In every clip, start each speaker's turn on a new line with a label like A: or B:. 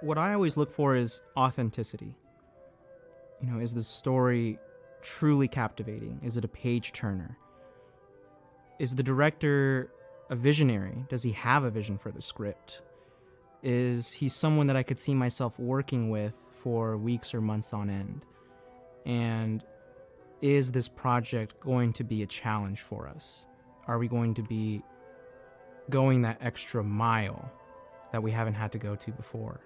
A: What I always look for is authenticity. Is the story truly captivating? Is it a page turner? Is the director a visionary? Does he have a vision for the script? Is he someone that I could see myself working with for weeks or months on end? And is this project going to be a challenge for us? Are we going to be going that extra mile that we haven't had to go to before?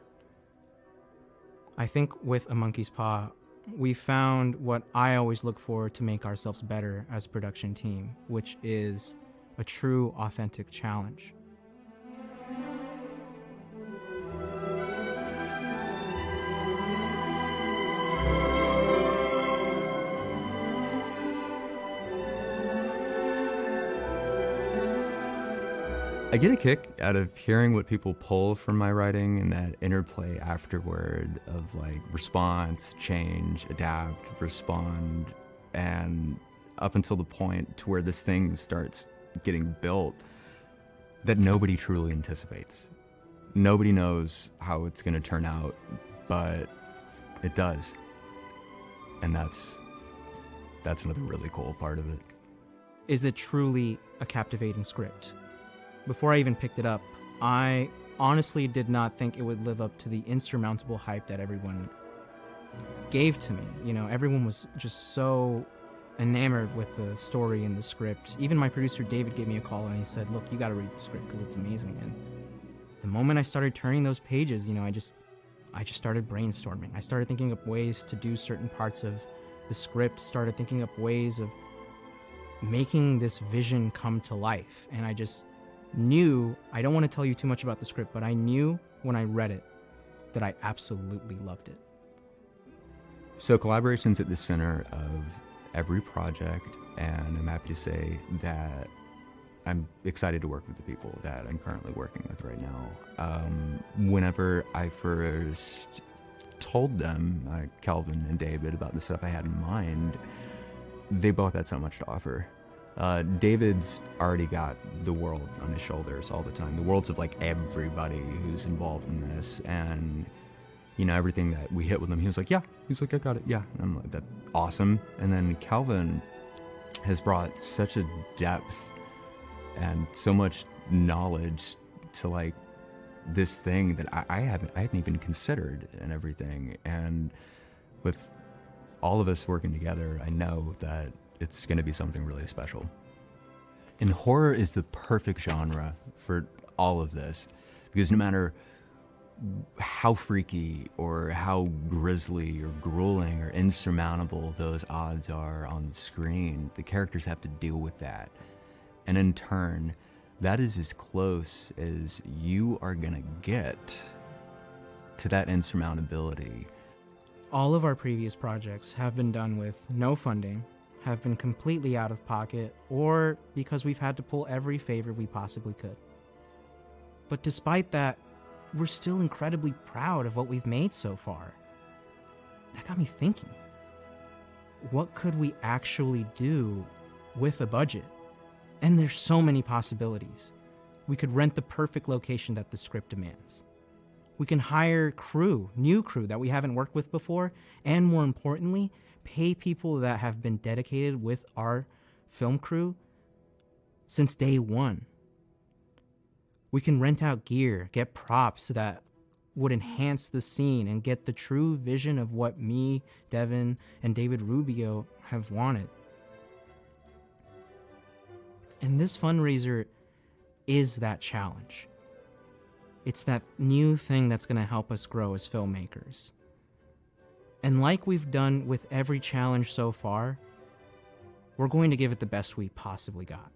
A: I think with A Monkey's Paw, we found what I always look for to make ourselves better as a production team, which is a true, authentic challenge.
B: I get a kick out of hearing what people pull from my writing and that interplay afterward of like response, change, adapt, respond, and up until the point to where this thing starts getting built that nobody truly anticipates. Nobody knows how it's going to turn out, but it does. And that's another really cool part of it.
A: Is it truly a captivating script? Before I even picked it up, I honestly did not think it would live up to the insurmountable hype that everyone gave to me. Everyone was just so enamored with the story and the script. Even my producer David gave me a call and he said, look, you got to read the script because it's amazing. And the moment I started turning those pages, I just started brainstorming. I started thinking up ways to do certain parts of the script, started thinking up ways of making this vision come to life. And I just knew, I don't want to tell you too much about the script, but I knew when I read it that I absolutely loved it.
B: So collaboration's at the center of every project, and I'm happy to say that I'm excited to work with the people that I'm currently working with right now. Whenever I first told them, Calvin and David, about the stuff I had in mind, they both had so much to offer. David's already got the world on his shoulders all the time. The worlds of like everybody who's involved in this, and everything that we hit with him, he was like, yeah. He's like, I got it, yeah. And I'm like, that's awesome. And then Calvin has brought such a depth and so much knowledge to like this thing that I hadn't even considered and everything. And with all of us working together, I know that it's going to be something really special. And horror is the perfect genre for all of this, because no matter how freaky or how grisly or grueling or insurmountable those odds are on the screen, the characters have to deal with that. And in turn, that is as close as you are going to get to that insurmountability.
A: All of our previous projects have been done with no funding, have been completely out of pocket, or because we've had to pull every favor we possibly could. But despite that, we're still incredibly proud of what we've made so far. That got me thinking, what could we actually do with a budget? And there's so many possibilities. We could rent the perfect location that the script demands. We can hire crew, new crew that we haven't worked with before, and more importantly, pay people that have been dedicated with our film crew since day one. We can rent out gear, get props that would enhance the scene and get the true vision of what me, Devin, and David Rubio have wanted. And this fundraiser is that challenge. It's that new thing that's going to help us grow as filmmakers. And like we've done with every challenge so far, we're going to give it the best we possibly got.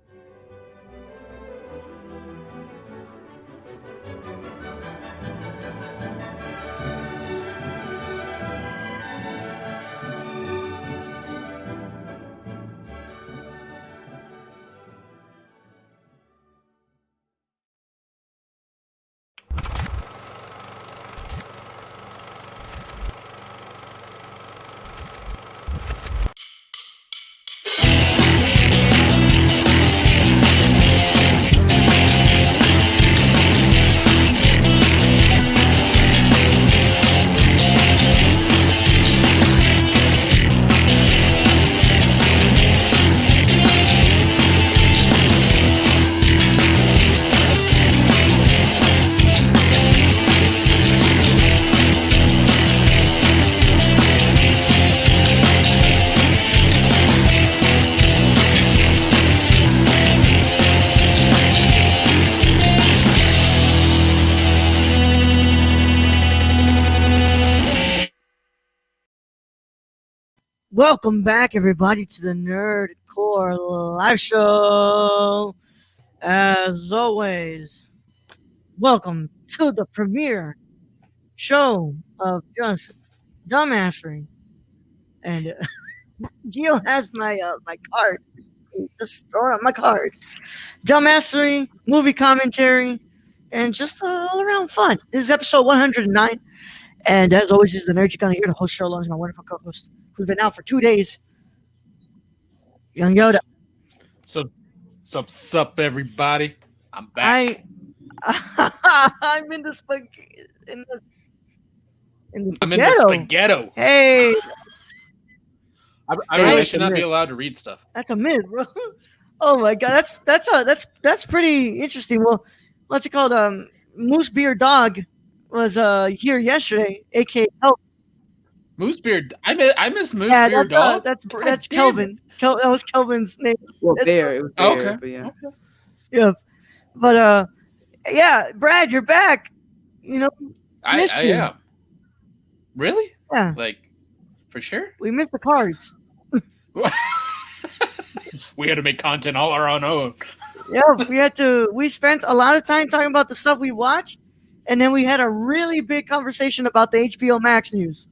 C: Welcome back, everybody, to the Nerdcore Live Show. As always, welcome to the premiere show of just dumbassery. And Gio has my card. Just throwing up my cards. Dumbassery, movie commentary, and just all around fun. This is episode 109. And as always, this is the Nerd You're gonna hear the host show along with my wonderful co-host who's been out for 2 days. Young Yoda.
D: Sup, everybody. I'm back.
C: I'm in the
D: I'm in the spaghetto.
C: Hey,
D: I should not be allowed to read stuff.
C: that's a mid, bro. Oh my god, that's pretty interesting. Well, what's it called? Moose Beard Dog was here yesterday, aka
D: Moosebeard. I miss Moosebeard
C: yeah,
D: Dog.
C: that's Kelvin. That was Kelvin's name.
E: Well, Bear. It was Bear,
D: Okay.
E: but yeah.
C: Yeah, but yeah, Brad, you're back. You know, missed you.
D: am. Really?
C: Yeah,
D: Like, for sure?
C: we missed the cards.
D: We had to make content all our own.
C: Yeah, we spent a lot of time talking about the stuff we watched, and then we had a really big conversation about the HBO Max news.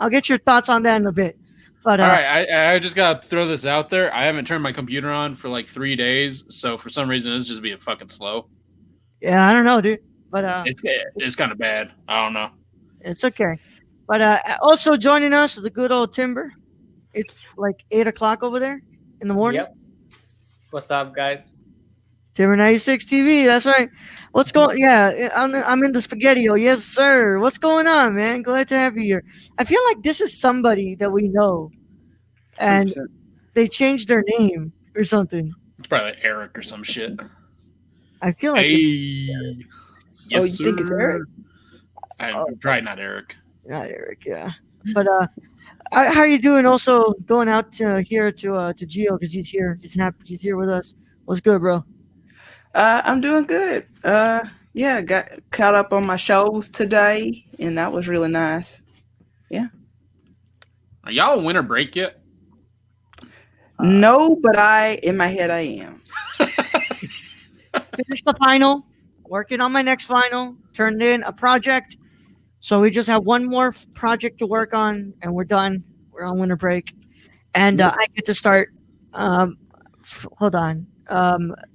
C: I'll get your thoughts on that in a bit. But
D: All right, I just gotta throw this out there. I haven't turned my computer on for like 3 days, so for some reason it's just being fucking slow.
C: yeah, I don't know, dude. But
D: It's kind of bad. I don't know.
C: it's okay. But also joining us is the good old Timber. It's like 8 o'clock over there in the morning.
F: Yep. What's up, guys?
C: Timber 96 TV. That's right. What's going? Yeah, I'm in the spaghetti-o. Yes, sir. What's going on, man? Glad to have you here. I feel like this is somebody that we know, and
E: 100%.
C: they changed their name or something.
D: It's probably like Eric or some shit.
C: I feel like
D: Hey. Yes,
E: Oh, you think it's Eric?
D: Probably not Eric.
C: not Eric. Yeah, but how are you doing? Also going out here to Gio because he's here. He's here with us. What's good, bro?
E: I'm doing good. Yeah, got caught up on my shows today, and that was really nice.
D: Are y'all on winter break yet?
E: No, but in my head, I am.
C: Finished the final. Working on my next final. Turned in a project. So we just have one more project to work on, and we're done. We're on winter break, and I get to start. Hold on.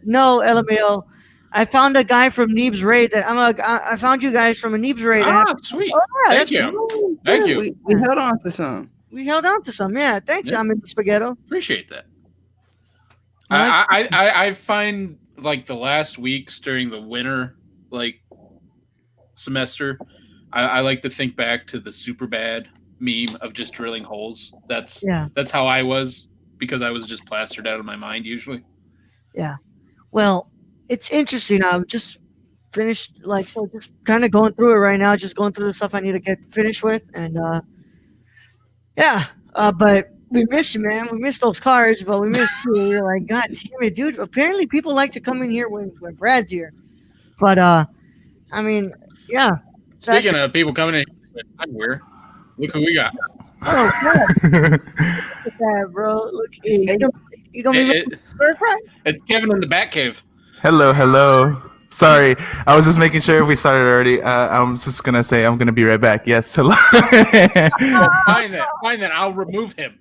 C: No, LMAO. I found a guy from Neeb's Raid that I found you guys from a Neeb's Raid.
D: Sweet.
C: Oh, yeah,
D: Thank
C: that's
D: you.
C: cool.
D: Thank
E: Good.
D: you.
E: We held on to some.
C: We held on to some. Yeah, thanks.
D: Yeah.
C: I'm in the spaghetto.
D: Appreciate that.
C: Alright.
D: I find like the last weeks during the winter like semester, I like to think back to the super bad meme of just drilling holes. That's how I was because I was just plastered out of my mind usually.
C: Well, it's interesting. I'm just finished, just kind of going through it right now. Just going through the stuff I need to get finished with, and but we missed you, man. We missed those cards, but we missed you. We were like, God damn it, dude. Apparently, people like to come in here when Brad's here, but I mean, yeah.
D: Speaking of people coming in I'm here. Look who we got.
C: Oh, God. Look at that, bro. Look, hey, you gonna be
D: It's Kevin in the Batcave.
G: Hello. Sorry, I was just making sure if we started already. I'm just gonna say I'm gonna be right back. Yes, hello.
D: Fine then. I'll remove him.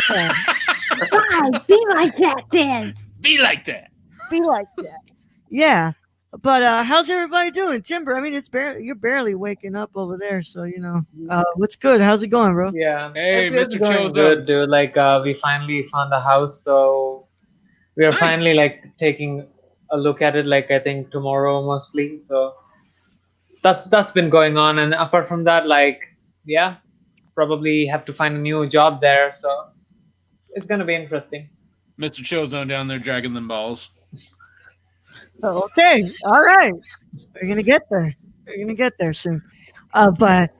C: Why? Be like that, then.
D: Be like that.
C: Be like that. Yeah. But how's everybody doing? Timber, I mean, you're barely waking up over there, so what's good? How's it going, bro?
F: Yeah.
D: Hey,
F: It's
D: Mr.
F: going
D: Chill's
F: good, dude. Like, we finally found the house, so we are
D: Nice.
F: finally like taking a look at it. Like, I think tomorrow mostly. So that's been going on, and apart from that, like, yeah, probably have to find a new job there. So it's gonna be interesting.
D: Mr. Chillzone down there dragging them balls.
C: Oh, okay. All right. We're going to get there. We're going to get there soon. But,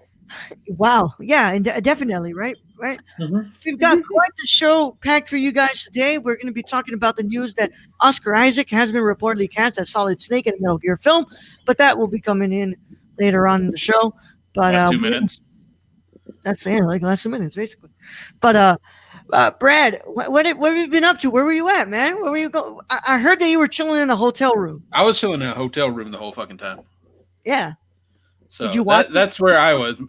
C: wow. Yeah, and definitely, right?
F: Mhm.
C: We've got quite the show packed for you guys today. We're going to be talking about the news that Oscar Isaac has been reportedly cast as Solid Snake in a Metal Gear film, but that will be coming in later on in the show. But
D: Last 2 minutes.
C: That's like last 2 minutes, basically. But Brad, what have you been up to? Where were you at, man? Where were you going? I heard that you were chilling in a hotel room.
D: I was chilling in a hotel room the whole fucking time.
C: Yeah.
D: So
C: Did you watch
D: that's where I was.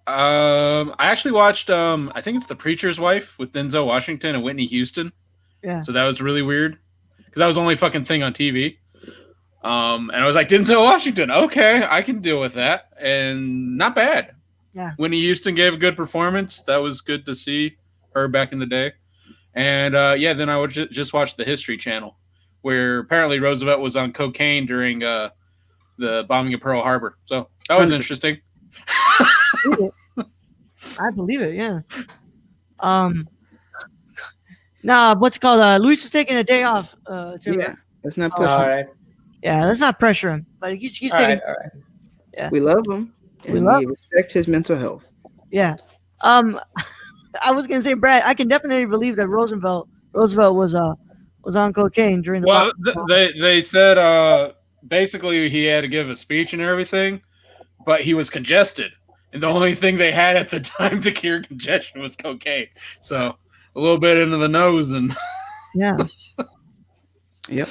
D: I actually watched I think it's The Preacher's Wife with Denzel Washington and Whitney Houston.
C: Yeah.
D: So that was really weird because that was the only fucking thing on TV. And I was like, Denzel Washington, okay, I can deal with that, and not bad.
C: Yeah.
D: Whitney Houston gave a good performance. That was good to see her back in the day. And then I would just watch the History Channel, where apparently Roosevelt was on cocaine during the bombing of Pearl Harbor. So that was interesting.
C: I believe it. Yeah. Nah, what's it called? Luis is taking a day off.
E: Yeah, let's not
F: All
E: push him.
F: right.
C: Yeah, let's not pressure him. But he's
F: All
C: taking.
F: right. All right.
C: Yeah.
E: We love him, and we respect his mental health.
C: Yeah. I was gonna say, Brad, I can definitely believe that Roosevelt was on cocaine during the.
D: Well, they said basically he had to give a speech and everything, but he was congested, and the only thing they had at the time to cure congestion was cocaine. So a little bit into the nose, and
C: Yeah.
E: Yep.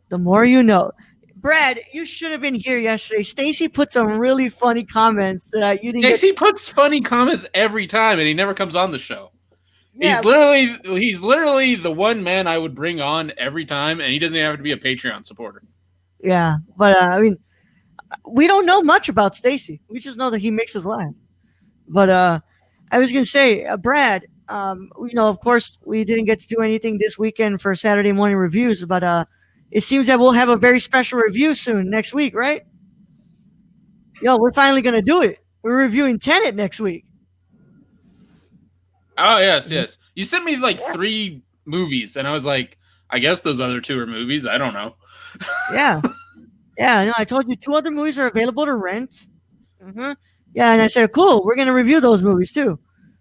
C: The more you know. Brad, you should have been here yesterday. Stacy put some really funny comments that you didn't get.
D: JC puts funny comments every time, and he never comes on the show.
C: Yeah.
D: He's literally the one man I would bring on every time, and he doesn't even have to be a Patreon supporter.
C: Yeah, but I mean, we don't know much about Stacy. We just know that he makes us laugh. But I was gonna say, Brad, of course, we didn't get to do anything this weekend for Saturday morning reviews, but it seems that we'll have a very special review soon next week, right? Yo, we're finally gonna do it. We're reviewing Tenet next week.
D: Oh, yes. You sent me like 3 movies, and I was like, I guess those other 2 are movies. I don't know.
C: Yeah. Yeah, no, I told you 2 other movies are available to rent. Mm-hmm. Yeah, and I said, cool, we're going to review those movies too.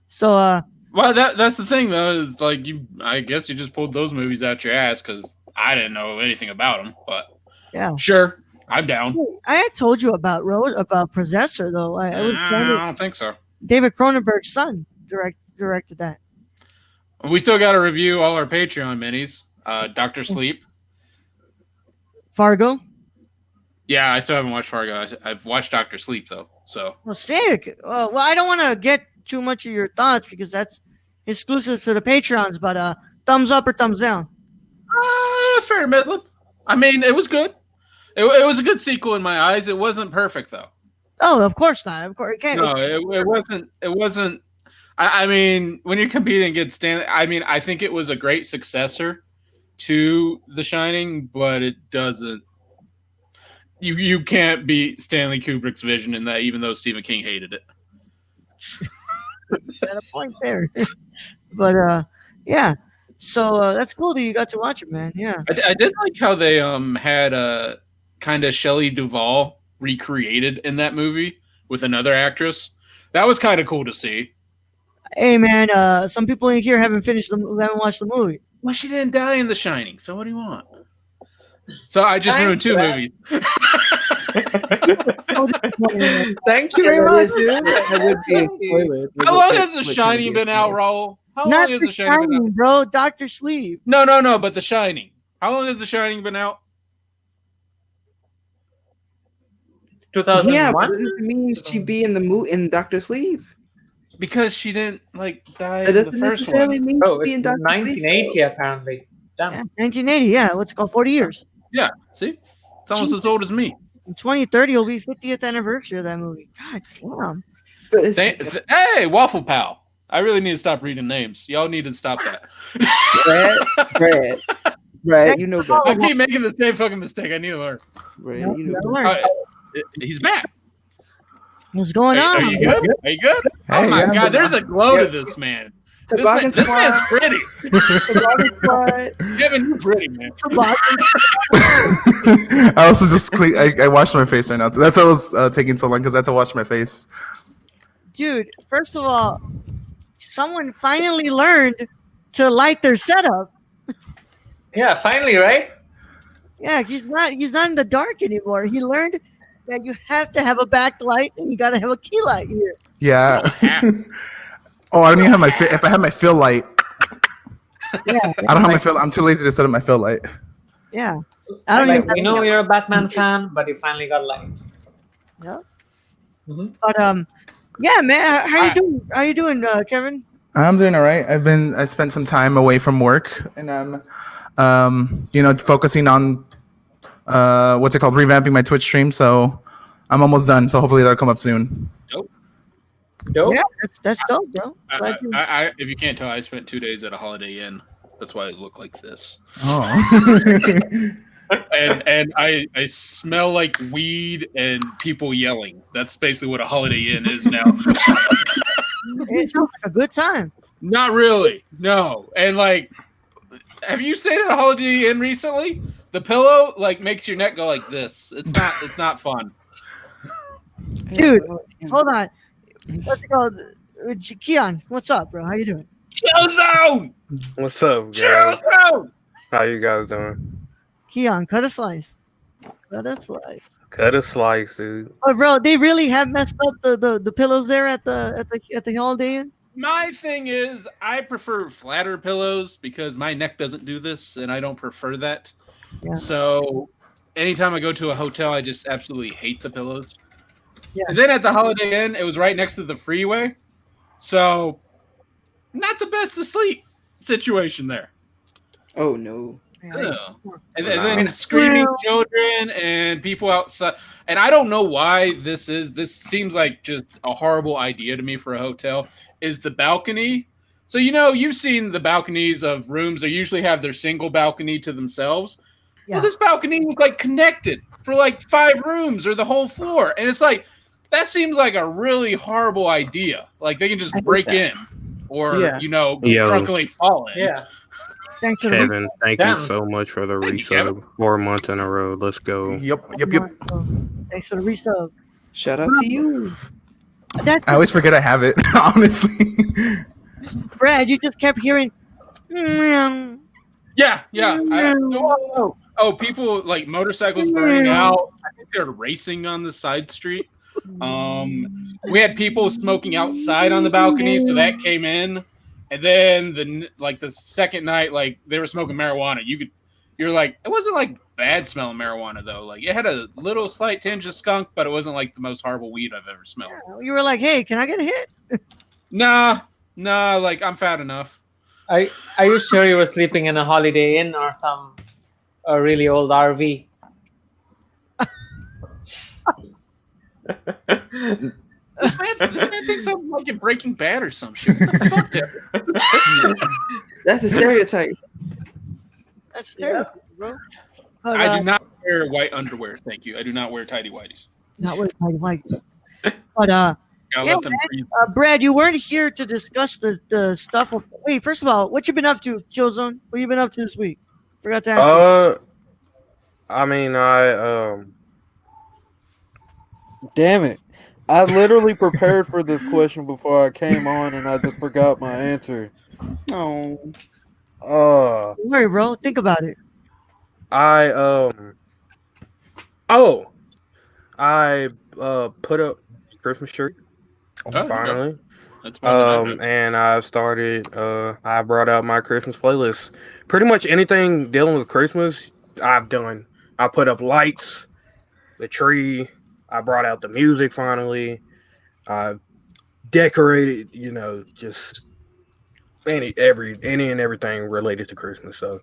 C: So,
D: well, that's the thing, though, is like I guess you just pulled those movies out your ass because I didn't know anything about them, but
C: yeah.
D: Sure, I'm down.
C: I had told you about Possessor, though. I
D: don't think so.
C: David Cronenberg's son directed that.
D: We still got to review all our Patreon minis. Dr. Sleep.
C: Fargo?
D: Yeah, I still haven't watched Fargo. I've watched Dr. Sleep, though. So.
C: Well, sick. Well, I don't want to get too much of your thoughts because that's exclusive to the Patreons, but thumbs up or thumbs down?
D: Fair middling. I mean, it was good. It was a good sequel in my eyes. It wasn't perfect, though.
C: Oh, of course not. Of course, it can't.
D: No, it wasn't. It wasn't. I mean, when you're competing against Stanley, I mean, I think it was a great successor to The Shining, but it doesn't. You can't beat Stanley Kubrick's vision in that, even though Stephen King hated it.
C: Got a point there. But yeah. So that's cool that you got to watch it, man. Yeah.
D: I did like how they had kind of Shelley Duvall recreated in that movie with another actress. That was kind of cool to see.
C: Hey, man, some people in here haven't watched the movie.
D: Well, she didn't die in The Shining, so what do you want? So I just ruined 2 movies.
F: Thank you very much.
E: That would be a spoiler.
D: How long has The Shining been out, Raul? How long has The Shining been out?
C: Bro, Dr. Sleep.
D: No, but The Shining. How long has The Shining been out?
F: 2001?
E: Yeah, but it doesn't mean she'd be in the movie in Dr. Sleep.
D: Because she didn't die
E: It
D: in the
E: doesn't
D: first
E: necessarily
D: one.
E: mean
F: Oh,
E: she'd be
F: it's
E: in Dr.
F: 1980
E: Sleep.
F: apparently. Damn.
C: Yeah, 1980, yeah. What's it called? 40 years.
D: Yeah, see? It's almost as old as me.
C: In 2030 will be 50th anniversary of that movie. God damn.
E: But it's,
D: Hey, Waffle Pal. I really need to stop reading names. Y'all need to stop that.
E: Brad, you know better.
D: I keep making the same fucking mistake. I need to learn.
E: Brad,
C: No,
E: you
C: you
E: know
C: gotta
E: better.
C: learn.
D: He's back.
C: What's going on?
D: Are you good? Are you good? Oh my
G: yeah,
D: God, there's a glow to this man. This
E: Toboggan
D: man's
E: Squad.
D: pretty.
E: Toboggan Squad.
D: Kevin, you're pretty, man.
G: I also just I washed my face right now. That's why I was taking so long because I had to wash my face.
C: Dude, first of all, someone finally learned to light their setup.
F: Yeah, finally, right?
C: Yeah, he's not in the dark anymore. He learned that you have to have a backlight and you got to have a key light here.
G: Yeah. Oh, I don't even have my. If I have my fill light,
C: Yeah,
G: I don't have my fill. I'm too lazy to set up my fill light.
C: yeah. I don't
F: Like,
C: even.
F: we know you're a Batman fan, but you finally got light.
C: Yeah.
F: Mhm.
C: But yeah, man. How you doing? How you doing, Kevin?
G: I'm doing all right. I spent some time away from work, and I'm, focusing on, what's it called, revamping my Twitch stream. So I'm almost done. So hopefully that'll come up soon.
F: Dope.
C: Yeah, that's dope, bro. Glad you-
D: If you can't tell, I spent 2 days at a Holiday Inn. That's why I look like this.
G: Oh.
D: And I smell like weed and people yelling. That's basically what a Holiday Inn is now.
C: It sounds like a good time.
D: Not really, no. And like, have you stayed at a Holiday Inn recently? The pillow like makes your neck go like this. It's not fun.
C: Dude, hold on. What's it called? Keon, what's up, bro? How you doing?
D: Chill zone.
H: What's up,
D: Chill
H: guys?
D: zone.
H: How you guys doing?
C: Keon, cut a slice. Cut a slice.
H: Cut a slice, dude.
C: Oh, bro, they really have messed up the pillows there at the Holiday Inn.
D: My thing is, I prefer flatter pillows because my neck doesn't do this, and I don't prefer that.
C: Yeah.
D: So, anytime I go to a hotel, I just absolutely hate the pillows.
C: Yeah.
D: And then at the Holiday Inn, it was right next to the freeway, so not the best to sleep situation there.
E: Oh no.
D: Yeah. And then screaming children and people outside. And I don't know why this seems like just a horrible idea to me for a hotel, is the balcony. So, you've seen the balconies of rooms. They usually have their single balcony to themselves.
C: Yeah.
D: Well, this balcony was like connected for like 5 rooms or the whole floor. And it's like, that seems like a really horrible idea. Like they can just break in or, drunkenly fall in.
F: Yeah.
C: Thanks for
H: Kevin, thank
F: Damn.
H: you so much for the
D: Thank you, Kevin.
H: resub. 4 months in a row. Let's go.
G: Yep.
C: Thanks for the resub.
E: Shout out to you.
C: That's
G: I always forget I have it. Honestly.
C: Brad. You just kept hearing. "Mm,
D: Yeah. People like motorcycles burning out. I think they're racing on the side street. We had people smoking outside on the balcony, so that came in. And then the second night, like they were smoking marijuana. You're like, it wasn't like bad smelling marijuana though. Like it had a little slight tinge of skunk, but it wasn't like the most horrible weed I've ever smelled.
C: You were like, "Hey, can I get a hit?"
D: Nah, like I'm fat enough.
F: Are you sure you were sleeping in a Holiday Inn or a really old RV?
D: This man thinks I'm like in Breaking Bad or some shit. What the fuck, Jeff?
E: That's a stereotype.
C: That's terrible, bro. But,
D: I do not wear white underwear. Thank you. I do not wear tidy whities.
C: not with my likes. But
D: Gotta
C: yeah,
D: let them
C: man.
D: breathe.
C: Brad, you weren't here to discuss the stuff. Wait, first of all, what you been up to, Chillzone? What you been up to this week? Forgot to ask you.
H: I mean,
I: Damn it. I literally prepared for this question before I came on and I just forgot my answer.
E: Oh.
C: Don't worry, bro. Think about it.
H: I put up Christmas tree
D: Oh,
H: finally.
D: That's more than I do.
H: And I started I brought out my Christmas playlist. Pretty much anything dealing with Christmas I've done. I put up lights, the tree, I brought out the music finally. I decorated, just any and everything related to Christmas. So,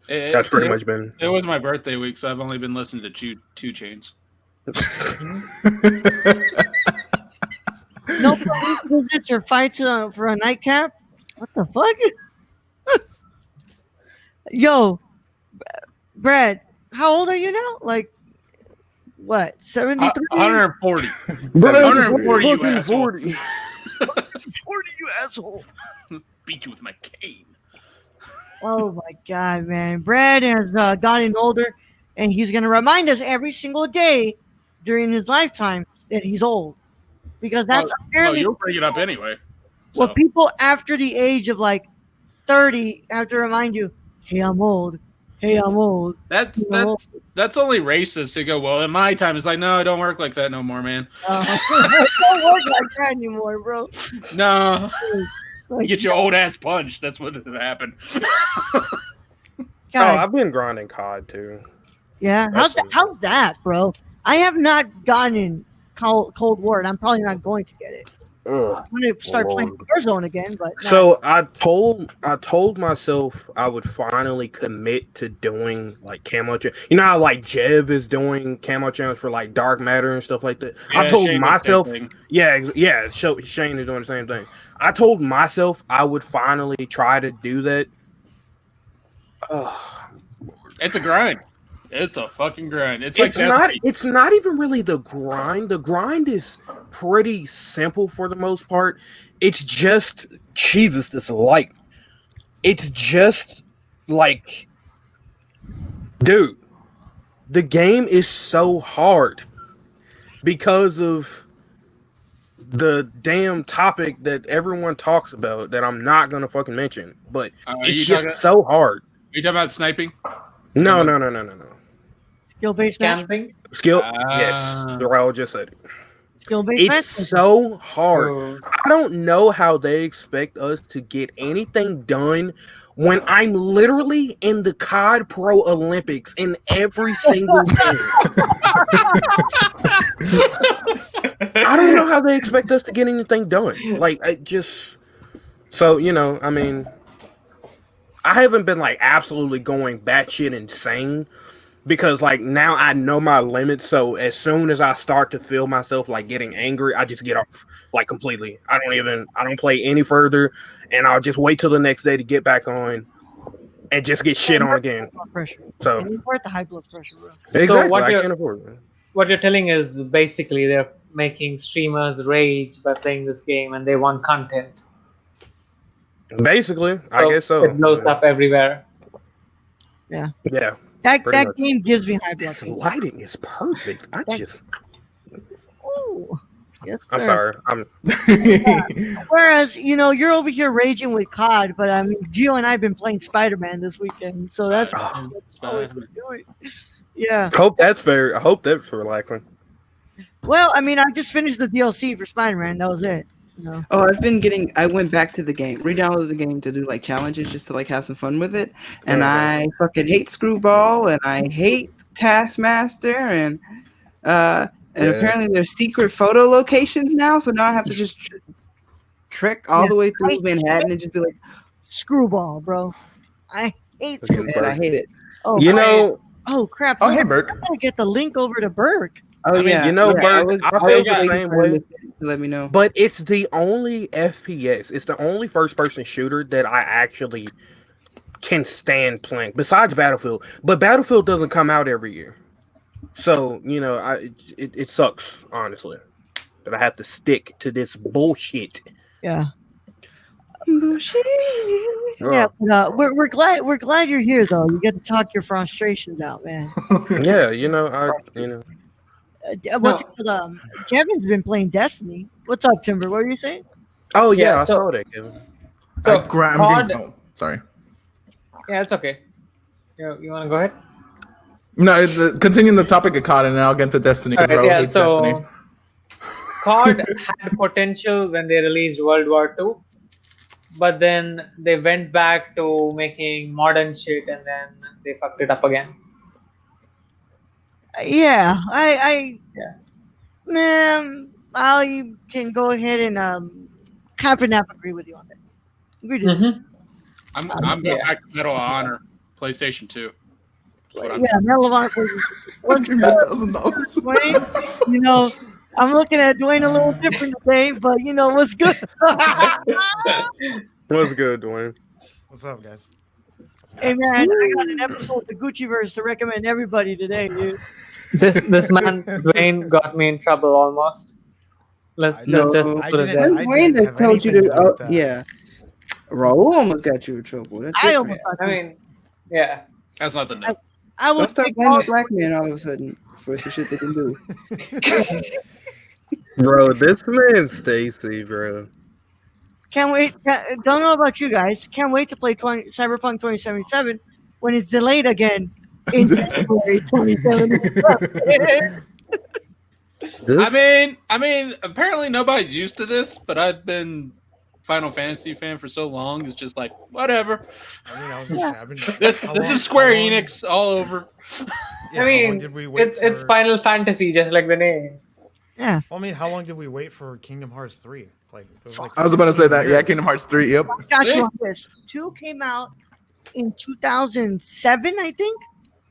H: that's pretty much been.
D: It was my birthday week, so I've only been listening to 2 Chains.
C: No visits or fights for a nightcap? What the fuck? Yo, Brad, how old are you now? Like, what, 73?
D: 140.
I: Brad,
D: 140, you
I: fucking
D: asshole.
I: 40.
C: 40, you asshole.
D: Beat you with my cane.
C: Oh my God, man. Brad has gotten older, and he's going to remind us every single day during his lifetime that he's old. Because that's apparently
D: you'll bring it up anyway.
C: what people after the age of like 30 have to remind you, hey, I'm old. hey, I'm old.
D: That's
C: You know?
D: that's only racist to go, well, in my time. It's like, no, it don't work like that no more, man.
C: It don't work like that anymore, bro.
D: No.
C: Like,
D: You get your old ass punched. That's what happened.
H: Oh,
C: God,
H: I've been grinding COD too.
C: yeah.
H: that's
C: How's that, bro? I have not gotten Cold War, and I'm probably not going to get it.
H: Ugh.
C: I'm gonna start playing
H: Lord.
C: Warzone again, but not-
H: So I told myself I would finally commit to doing like camo. You know how like Jev is doing camo challenge for like Dark Matter and stuff like that. I
D: Yeah,
H: told
D: Shane does the same
H: myself,
D: thing.
H: yeah. Shane is doing the same thing. I told myself I would finally try to do that.
D: It's a grind. It's a fucking grind. It's
H: It's
D: like
H: not.
D: Destiny.
H: It's not even really the grind. The grind is pretty simple for the most part. It's just Jesus. This light. It's just like, dude, the game is so hard because of the damn topic that everyone talks about that I'm not gonna fucking mention. But it's
D: you
H: just
D: talking-
H: so hard.
D: Are you talking about sniping?
H: No.
C: skill-based match.
F: Camping.
H: Skill.
D: Ah.
H: Yes, Darrell just said it.
C: Skill-based match.
H: It's so hard.
F: Oh.
H: I don't know how they expect us to get anything done when I'm literally in the COD Pro Olympics in every single game. I don't know how they expect us to get anything done. Like, so, I mean, I haven't been like absolutely going batshit insane because like now I know my limits. So as soon as I start to feel myself like getting angry, I just get off like completely. I don't play any further, and I'll just wait till the next day to get back on and just get shit on again.
C: Pressure.
H: So
C: And you worth the high blood pressure, bro.
H: exactly,
F: what
H: I
F: you're-
H: can't afford it.
F: What you're telling is basically they're making streamers rage by playing this game, and they want content.
H: Basically, I guess so.
F: It blows up everywhere.
H: Yeah,
C: That
H: Pretty much.
C: game gives me high blood
H: this
C: pressure.
H: lighting is perfect.
C: Ooh. Yes,
H: I'm
C: sir.
H: sorry. I'm
C: Whereas, you're over here raging with COD, but I mean, Gio and I have been playing Spider-Man this weekend, so that's
H: Oh.
C: all we've been doing. Yeah.
H: hope that's fair. I hope that's relaxing.
C: Well, I mean, I just finished the DLC for Spider-Man. That was it.
E: Oh, I went back to the game, re-downloaded the game to do like challenges just to like have some fun with it. And I fucking hate Screwball and I hate Taskmaster and apparently there's secret photo locations now. So now I have to just trek all the way through Manhattan and just be like,
C: Screwball, bro. I hate
H: Fucking
C: Screwball.
E: man, I hate it.
C: Oh,
H: You know,
C: oh crap.
G: Oh,
C: I
G: hey, Burke.
C: gotta get the link over to Burke.
E: Oh
H: mean,
E: yeah,
H: Bert, I feel the
E: waiting
H: same
E: for him
H: way.
E: to let me know.
H: But it's the only FPS. It's the only first-person shooter that I actually can stand playing, besides Battlefield. But Battlefield doesn't come out every year, so it sucks honestly that I have to stick to this bullshit.
C: Yeah.
E: Bullshit.
C: Yeah, but, we're glad you're here though. You get to talk your frustrations out, man.
H: Yeah,
C: What's it called? Kevin's been playing Destiny. What's up, Timber? What were you saying?
H: Oh yeah,
F: Yeah,
H: I
F: so-
H: saw that, Kevin.
F: So
G: I'm
F: COD,
G: getting, oh, sorry.
F: yeah, it's okay. You want to go ahead?
G: No, continuing the topic of COD, and then I'll get to Destiny because
F: Alright,
G: Raul
F: yeah,
G: hates
F: so
G: Destiny.
F: COD had potential when they released World War II, but then they went back to making modern shit, and then they fucked it up again.
C: Yeah,
F: Yeah.
C: Man, I can go ahead and half and half agree with you on that. Agree to this.
F: Mhm.
D: I'm going
F: Yeah.
D: back to Medal of Honor, PlayStation 2.
C: Yeah, Medal of Honor. What's good,
G: $2,000.
C: Dwayne? I'm looking at Dwayne a little different today, but what's good?
H: What's good, Dwayne?
A: What's up, guys?
C: Hey man, I got an episode of the Gucciverse to recommend everybody today, dude.
F: This man Dwayne got me in trouble almost. Let's just
A: I
F: put it
A: didn't-
F: there.
A: I
E: Wayne
A: didn't
E: that
A: have
E: told you
A: anything
E: to.
A: to do with that.
E: Yeah. Raul almost got you in trouble. That's
C: I
E: different.
C: almost
F: I mean, yeah.
D: That's nothing new.
C: I
E: Don't
C: was
E: start blaming black men all of a sudden for some shit they can do.
H: Bro, this man Stacy, bro.
C: Can't wait. Don't know about you guys. Can't wait to play Cyberpunk 2077. when it's delayed again in January 2017.
D: I mean, apparently nobody's used to this, but I've been Final Fantasy fan for so long. It's just like whatever.
J: I mean, I was just having.
D: This is Square Enix all over.
J: Yeah,
F: I mean, it's Final Fantasy, just like the name.
C: Yeah.
J: Well, I mean, how long did we wait for Kingdom Hearts 3? Like, it was like
G: I was about to say that. Yeah,
J: years.
G: Kingdom Hearts 3. Yep.
C: I got you on this. 2 came out in 2007, I think.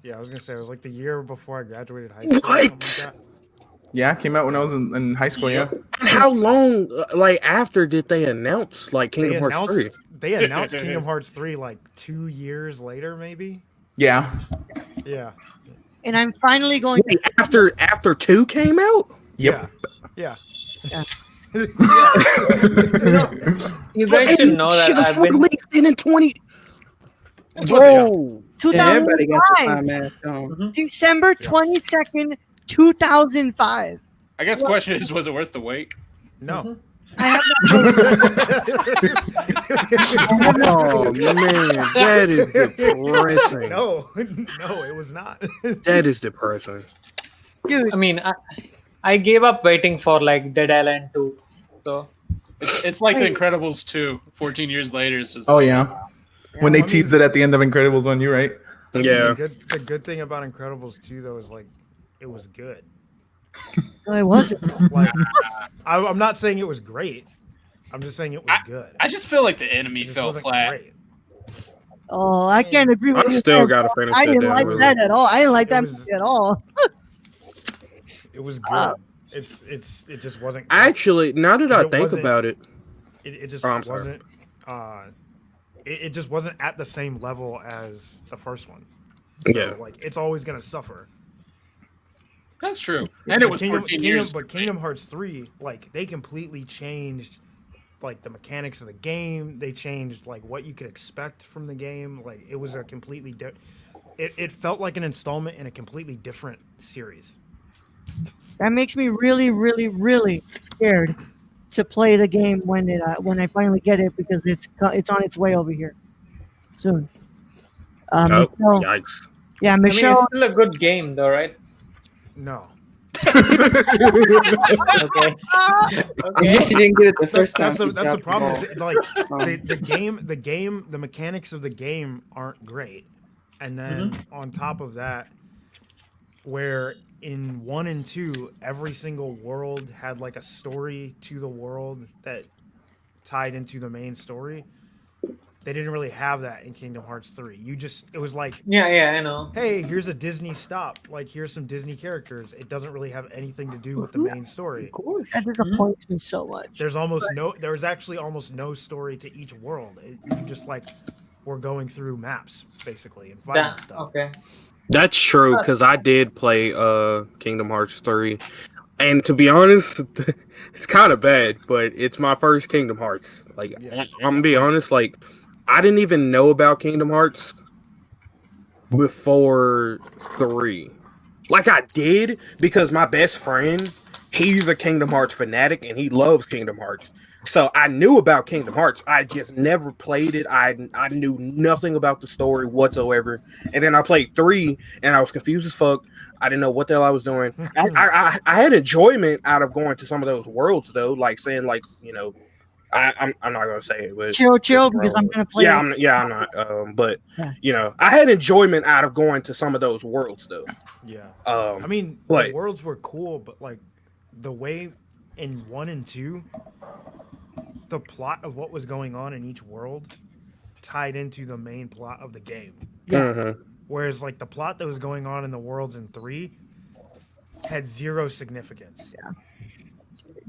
J: Yeah, I was gonna say it was like the year before I graduated high school.
H: What?
G: Yeah, came out when I was in high school. Yeah.
H: And how long, like, after did they announce, like, Kingdom Hearts 3?
J: They announced Kingdom Hearts 3 like 2 years later, maybe.
G: Yeah.
J: Yeah.
C: And I'm finally going
H: Wait, after 2 came out?
G: Yep.
J: Yeah.
F: You guys should know that I've been.
H: Released in 20.
E: Whoa.
C: 2005.
E: Everybody got the time, man.
C: December 22nd, 2005.
D: I guess the question is, was it worth the wait?
J: No.
C: I have
H: Oh man, that is depressing.
J: No, it was not.
H: That is depressing.
C: Dude,
F: I mean, I gave up waiting for like Dead Island 2. So
D: it's like The Incredibles 2. 14 years later, it's just.
G: Oh yeah. When they teased it at the end of Incredibles 1, you're right.
H: Yeah.
J: The good thing about Incredibles 2 though is like it was good.
C: no, it wasn't.
J: Like I'm not saying it was great. I'm just saying it was good.
D: I just feel like the enemy
J: It just
D: fell
J: wasn't
D: flat.
J: great.
C: Oh, I can't agree with
H: I
C: you.
H: still gotta finish
C: I
H: that
C: didn't
H: damn
C: like
H: movie.
C: that at all. I didn't like that
J: It was-
C: movie at all.
J: It was good. It just wasn't. Great.
H: Actually, now that I
J: It
H: think
J: wasn't-
H: about it,
J: It just
H: Oh, I'm sorry.
J: wasn't. It just wasn't at the same level as the first one. So,
H: Yeah.
J: like it's always gonna suffer.
D: That's true. And it was 14 years.
J: But Kingdom Hearts 3, like they completely changed like the mechanics of the game. They changed like what you could expect from the game. Like it was a completely it felt like an installment in a completely different series.
C: That makes me really, really, really scared to play the game when I finally get it because it's on its way over here soon.
H: oh,
C: Michelle,
H: yikes.
C: yeah,
F: I mean,
C: Michelle.
F: it's still a good game, though, right?
J: No.
F: Okay.
E: I
F: Okay.
E: guess you didn't get it the first time.
J: That's the
E: you dropped the
J: problem.
E: ball.
J: Is like the mechanics of the game aren't great, and then on top of that, where in 1 and 2, every single world had like a story to the world that tied into the main story. They didn't really have that in Kingdom Hearts 3. It was like,
F: Yeah, I know.
J: hey, here's a Disney stop. Like, here's some Disney characters. It doesn't really have anything to do with the main story.
C: That disappoints me so much.
J: There's actually almost no story to each world. You just like we're going through maps basically and finding stuff.
F: Okay.
H: That's true because I did play Kingdom Hearts 3, and to be honest, it's kind of bad, but it's my first Kingdom Hearts. Like I'm gonna be honest, like I didn't even know about Kingdom Hearts before 3. Like I did because my best friend, he's a Kingdom Hearts fanatic and he loves Kingdom Hearts. So I knew about Kingdom Hearts. I just never played it. I knew nothing about the story whatsoever. And then I played 3 and I was confused as fuck. I didn't know what the hell I was doing. I had enjoyment out of going to some of those worlds though, like saying like, you know, I'm not gonna say it, but
C: Chill, because I'm gonna play.
H: I'm not. But you know, I had enjoyment out of going to some of those worlds though.
J: Yeah.
H: I
J: mean, the worlds were cool, but like the way in 1 and 2, the plot of what was going on in each world tied into the main plot of the game.
H: Yeah.
J: Whereas like the plot that was going on in the worlds in 3 had zero significance.
C: Yeah.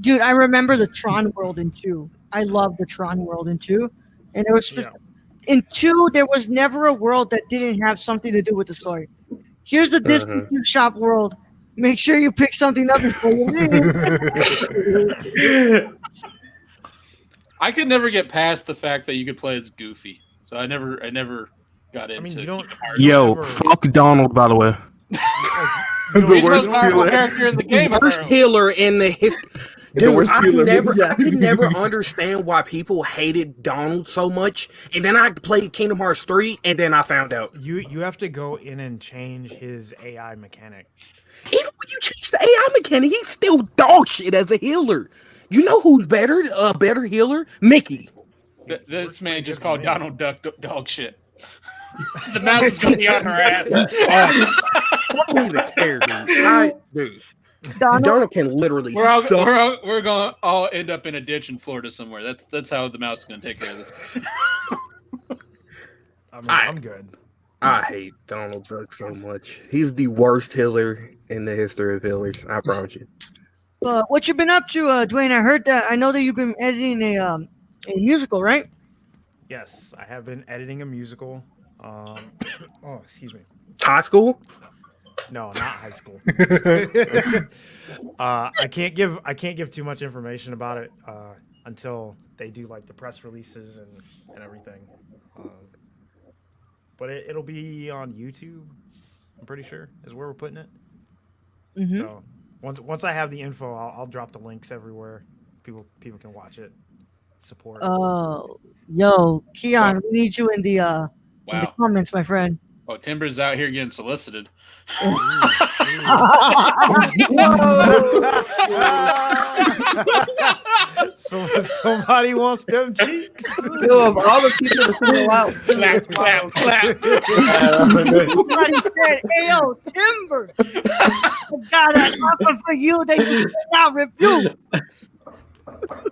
C: Dude, I remember the Tron world in 2. I love the Tron world in 2. And it was in 2, there was never a world that didn't have something to do with the story. Here's the Disney gift shop world. Make sure you pick something up before you leave.
D: I could never get past the fact that you could play as Goofy, so I never got into.
J: I mean, you don't.
H: Yo, fuck Donald, by the way.
D: The worst character in the game.
H: Worst healer in the history. Dude, I
G: Yeah.
H: could never understand why people hated Donald so much. And then I played Kingdom Hearts 3, and then I found out.
J: You have to go in and change his AI mechanic.
H: Even when you change the AI mechanic, he's still dog shit as a healer. You know who's better? A better healer? Mickey.
D: This man just called Donald Duck dog shit. The mouse is gonna be on her ass.
H: I don't even care, dude. Donald can literally suck.
D: We're gonna all end up in a ditch in Florida somewhere. That's how the mouse is gonna take care of this.
J: I'm good.
H: I hate Donald Duck so much. He's the worst healer in the history of healers. I promise you.
C: What you been up to, Dwayne? I know that you've been editing a musical, right?
J: Yes, I have been editing a musical. Excuse me.
H: High school?
J: No, not high school. I can't give too much information about it until they do like the press releases and everything. But it'll be on YouTube. I'm pretty sure is where we're putting it.
C: Mm-hmm.
J: So once I have the info, I'll drop the links everywhere. People can watch it. Support.
C: Oh, yo, Keon, we need you in the comments, my friend.
D: Oh, Timber's out here getting solicited.
J: So somebody wants them cheeks.
E: Yo, of all the people to single out,
D: Clap, clap, clap.
C: Somebody said, "Hey, yo, Timber, I got an offer for you that you cannot refuse."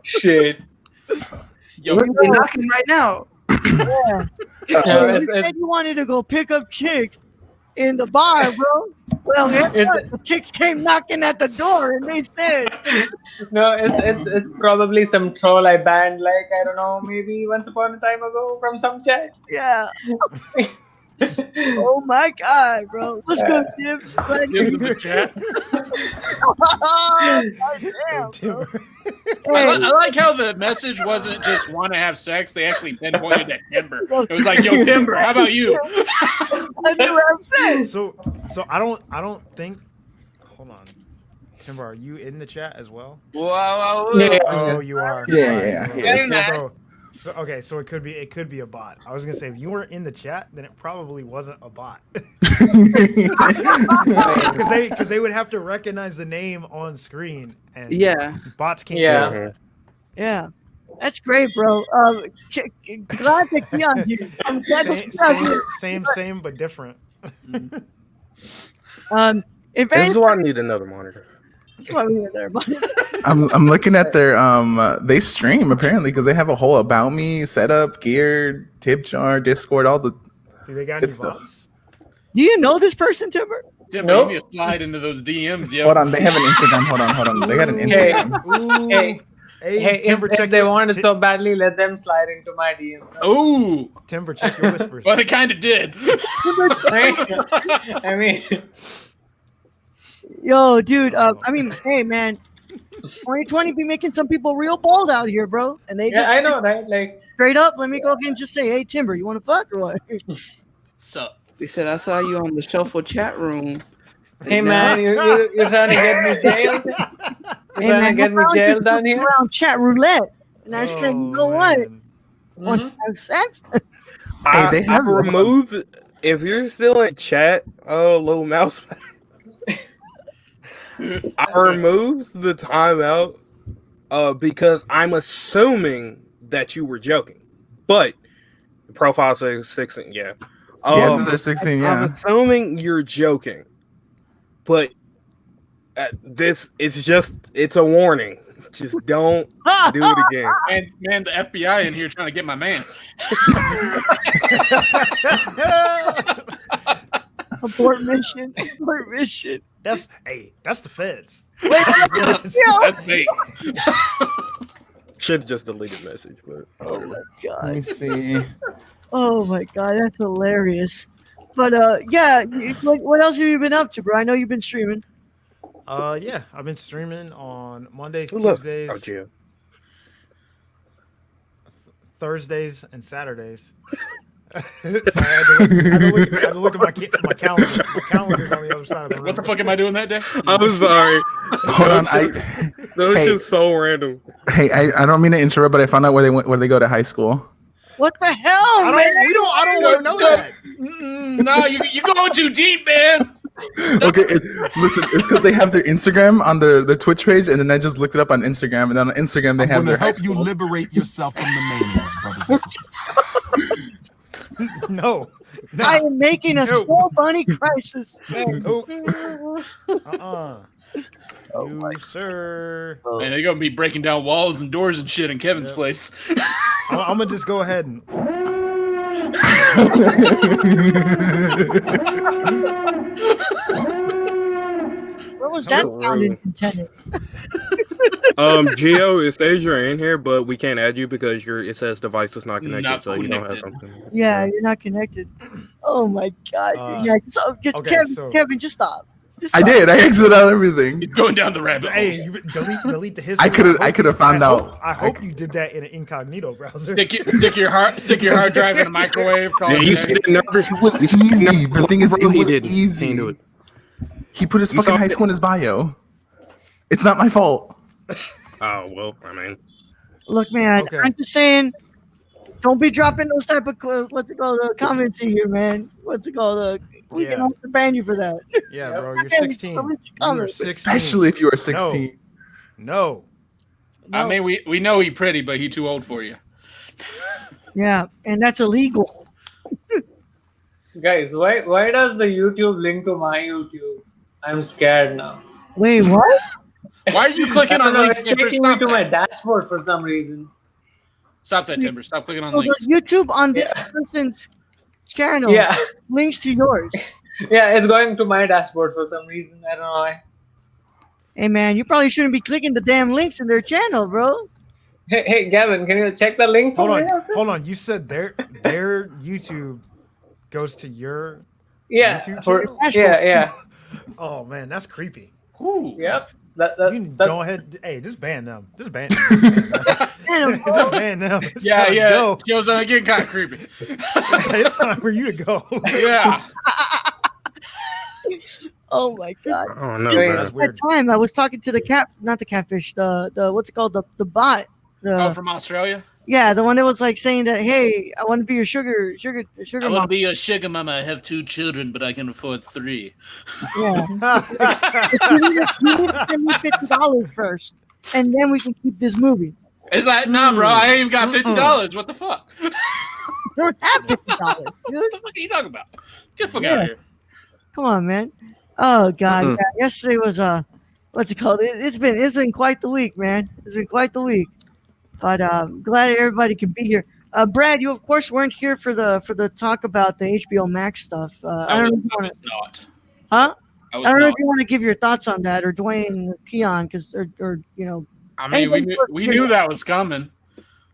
F: Shit.
D: Yo,
E: we're knocking right now.
C: Yeah. You said you wanted to go pick up chicks in the bar, bro. Well, the chicks came knocking at the door and they said,
F: No, it's probably some troll I banned, like, I don't know, maybe once upon a time ago from some chat.
C: yeah. Oh my God, bro. What's good, Tibbs?
D: give them a chat.
C: Damn, bro.
D: I like how the message wasn't just want to have sex. They actually pinpointed at Timber. It was like, yo, Timber, how about you?
C: That's what I'm saying.
J: So I don't think. Hold on, Timber, are you in the chat as well?
F: Yeah.
J: Oh, you are.
G: Yeah.
J: So okay, so it could be a bot. I was gonna say if you weren't in the chat, then it probably wasn't a bot. Because they would have to recognize the name on screen, and bots can't.
C: Yeah. That's great, bro. Glad to be on you. I'm glad to be on you.
J: Same, but different.
C: If
H: This is why I need another monitor.
C: that's why we were there, buddy.
G: I'm looking at their they stream apparently because they have a whole about me setup, gear, tip jar, Discord, all the
J: Do they got
G: good
J: any
G: stuff.
J: bots?
C: Do you know this person, Timber?
D: Timber, you need to slide into those DMs, yo.
G: Hold on, they have an Instagram. Hold on. They got an Instagram.
F: Hey,
J: Timber,
F: if they want it so badly, let them slide into my DMs.
D: Ooh.
J: Timber, check your whispers.
D: Well, they kind of did.
F: I mean,
C: Yo, dude. I mean, hey, man. 2020 be making some people real bald out here, bro. And they just
F: I know, right? Like,
C: straight up, let me go ahead and just say, hey, Timber, you want to fuck or what?
D: Sup?
E: They said I saw you on the Shuffle chat room.
F: hey man, you're trying to get me jailed? You're trying to get me jailed down here?
C: Around chat roulette. And I said, you know what?
F: Mm-hmm.
C: Want to have sex?
G: They have
H: I removed. If you're still in chat, little mouse. I removed the timeout because I'm assuming that you were joking, but the profile says 16. Yeah,
G: yes, they're 16. Yeah,
H: I'm assuming you're joking, but it's a warning. Just don't do it again.
D: And man, the FBI in here trying to get my man.
C: Abort mission. Abort mission.
J: That's the feds.
D: That's me.
H: Should just delete the message, but
C: Oh my
G: let me
C: God.
G: see.
C: Oh my God, that's hilarious. But yeah, what else have you been up to, bro? I know you've been streaming.
J: Yeah, I've been streaming on Mondays,
H: Look.
J: Tuesdays,
H: Oh, Gio.
J: Thursdays, and Saturdays. Sorry, I had to look at my calendar. My calendar's on the other side of the room.
D: What the fuck am I doing that day?
H: I'm sorry.
G: Hold on,
H: That
G: Hey.
H: was just so random.
G: Hey, I don't mean to interrupt, but I found out where they go to high school.
C: What the hell,
J: I
C: man?
J: don't want to know that.
D: No, you're going too deep, man.
G: Okay, listen, it's because they have their Instagram on their Twitch page, and then I just looked it up on Instagram, and then on Instagram they have their high
K: help you
G: school.
K: liberate yourself from the manias, brothers and sisters.
J: No.
C: I am making a small bunny crisis.
J: You, sir.
D: Man, they're gonna be breaking down walls and doors and shit in Kevin's place.
J: I'm gonna just go ahead and.
C: What was that sound intended?
H: Gio, it says you're in here, but we can't add you because it says device is not connected,
D: Not
H: so you don't have
D: connected.
H: something.
C: Yeah, you're not connected. Oh my god. Yeah, Kevin, just stop. Just
G: I
C: stop.
G: did. I exited out everything.
D: He's going down the rabbit hole.
J: Hey, you delete the history.
G: I could have found out.
J: I hope you did that in an incognito browser.
D: Stick your hard drive in a microwave. Call
H: Yeah,
D: it
H: you
D: next.
H: said nervous.
G: It was easy. The thing is, it
H: He
G: was
H: didn't. He
G: easy.
H: didn't do it.
G: He put his
H: You
G: fucking
H: saw
G: high
H: it.
G: school in his bio. It's not my fault.
H: Oh well, I mean,
C: Look, man,
J: Okay.
C: I'm just saying, don't be dropping those type of comments in here, man. We can
J: Yeah.
C: also ban you for that.
J: Yeah, bro,
C: Yeah,
J: you're 16.
C: delete your
J: You are
C: comments.
J: 16.
G: Especially if you are 16.
J: No.
D: I mean, we know he's pretty, but he's too old for you.
C: Yeah, and that's illegal.
F: Guys, why does the YouTube link to my YouTube? I'm scared now.
C: Wait, what?
D: Why are you clicking
F: I
D: on
F: don't know,
D: links,
F: it's
D: Timber?
F: taking me
D: Stop
F: to my
D: that.
F: dashboard for some reason.
D: Stop that, Timber. Stop clicking on
C: So
D: links.
C: the YouTube on this person's channel
F: Yeah,
C: links to yours.
F: yeah, it's going to my dashboard for some reason. I don't know why.
C: Hey, man, you probably shouldn't be clicking the damn links in their channel, bro.
F: Hey, Gavin, can you check the link?
J: Hold
F: for me?
J: on. You said their YouTube goes to your
F: Yeah,
J: YouTube
F: for,
J: channel?
F: yeah.
J: Oh man, that's creepy.
D: Ooh.
F: Yep.
J: You can go ahead. Hey, just ban them. Just ban them. Just ban them. It's
D: Yeah,
J: time to
D: yeah.
J: go.
D: Joe's getting kind of creepy.
J: It's time for you to go.
D: Yeah.
C: Oh my god.
H: oh no,
F: Wait,
H: man.
J: That's
C: That
J: weird.
C: time I was talking to not the catfish, the what's it called, the bot.
D: Oh, from Australia?
C: Yeah, the one that was like saying that, hey, I want to be your sugar
D: I want to
C: mom.
D: be a sugar mama. I have 2 children, but I can afford 3.
C: Yeah. You need to send me $50 first, and then we can keep this movie.
D: Is that nah, bro? I ain't even got $50. What the fuck?
C: You don't have $50, dude.
D: What the fuck are you talking about? Get the fuck out of here.
C: Come on, man. Oh god, yeah. Yesterday was what's it called? It's been quite the week, man. It's been quite the week. But glad everybody can be here. Brad, you of course weren't here for the talk about the HBO Max stuff. I don't know if you
D: I
C: want
D: was not.
C: Huh?
D: I was
C: I don't know
D: not.
C: if you want to give your thoughts on that, or Dwayne, or Keon, because or
D: I mean, we knew that was coming.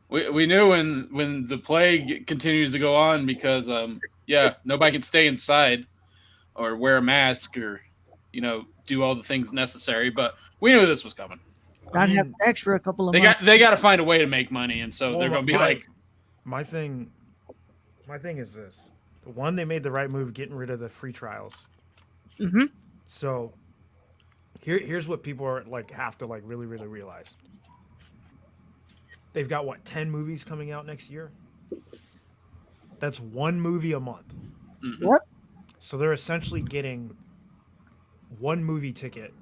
D: We knew when the plague continues to go on because nobody can stay inside or wear a mask or do all the things necessary. But we knew this was coming.
C: not have sex for a couple of
D: They
C: months.
D: got to find a way to make money, and so they're going to be like,
J: my thing is this: one, they made the right move getting rid of the free trials.
C: Mm-hmm.
J: So here's what people are have to really realize. They've got 10 movies coming out next year. That's 1 movie a month.
C: What?
J: So they're essentially getting 1 movie ticket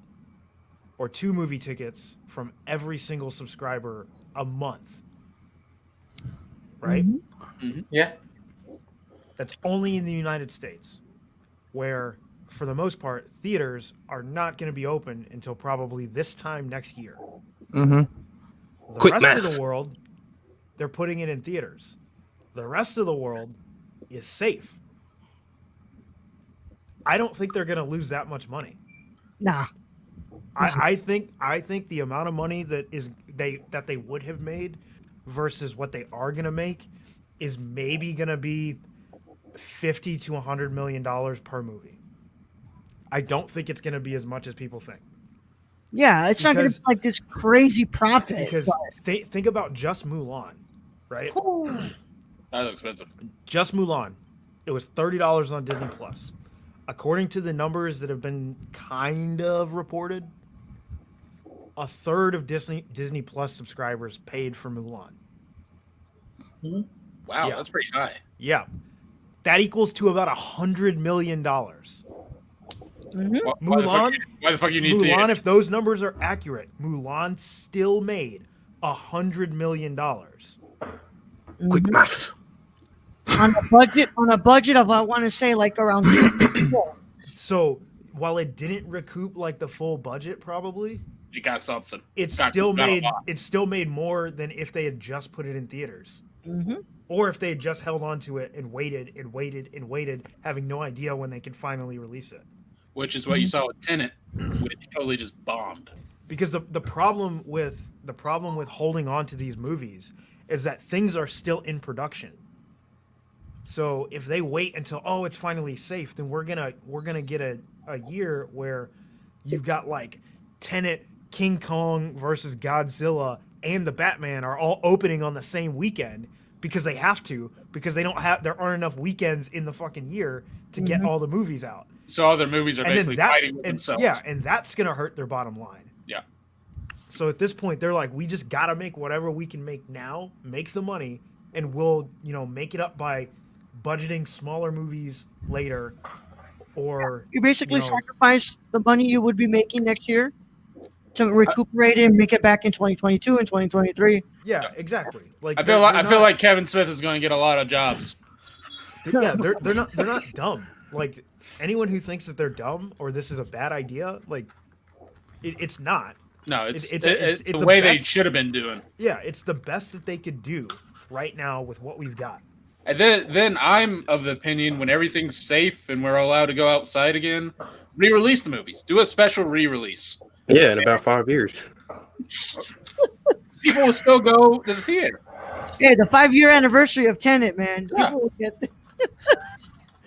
J: or 2 movie tickets from every single subscriber a month. Right?
F: Mm-hmm. Yeah.
J: That's only in the United States, where for the most part, theaters are not going to be open until probably this time next year.
G: Mm-hmm.
J: The
H: Quick
J: rest of
H: math.
J: the world, they're putting it in theaters. The rest of the world is safe. I don't think they're going to lose that much money.
C: Nah.
J: I think the amount of money that they would have made versus what they are going to make is maybe going to be $50 to $100 million per movie. I don't think it's going to be as much as people think.
C: Yeah, it's not going to be like this crazy profit.
J: Because
C: but-
J: think about just Mulan, right?
D: that's expensive.
J: Just Mulan. It was $30 on Disney Plus. According to the numbers that have been kind of reported, a third of Disney Plus subscribers paid for Mulan.
D: Wow,
J: Yeah.
D: that's pretty high.
J: Yeah, that equals to about $100 million.
C: Mm-hmm.
J: Mulan.
D: Why the fuck you need
J: Mulan,
D: to?
J: if those numbers are accurate, Mulan still made $100 million.
H: Quick maths.
C: On a budget of I want to say like around.
J: So while it didn't recoup like the full budget, probably
D: You got something.
J: it still made more than if they had just put it in theaters, or if they had just held on to it and waited, having no idea when they could finally release it.
D: Which is what you saw with Tenet, which totally just bombed.
J: Because the problem with holding on to these movies is that things are still in production. So if they wait until it's finally safe, then we're gonna get a year where you've got like Tenet, King Kong versus Godzilla, and the Batman are all opening on the same weekend because they have to, because there aren't enough weekends in the fucking year to get all the movies out.
D: So all their movies are basically fighting with themselves.
J: Yeah, and that's gonna hurt their bottom line.
D: Yeah.
J: So at this point, they're like, we just gotta make whatever we can make now, make the money, and we'll make it up by budgeting smaller movies later, or
C: You basically sacrifice the money you would be making next year to recuperate it and make it back in 2022 and 2023.
J: Yeah, exactly. Like
D: I feel like Kevin Smith is going to get a lot of jobs.
J: Yeah, they're not dumb. Like anyone who thinks that they're dumb or this is a bad idea, like it's not.
D: No, it's the way they should have been doing.
J: Yeah, it's the best that they could do right now with what we've got.
D: And then I'm of the opinion when everything's safe and we're allowed to go outside again, re-release the movies. Do a special re-release.
H: Yeah, in about 5 years.
D: People will still go to the theater.
C: Yeah, the 5-year anniversary of Tenet, man.
D: Yeah.
C: People will get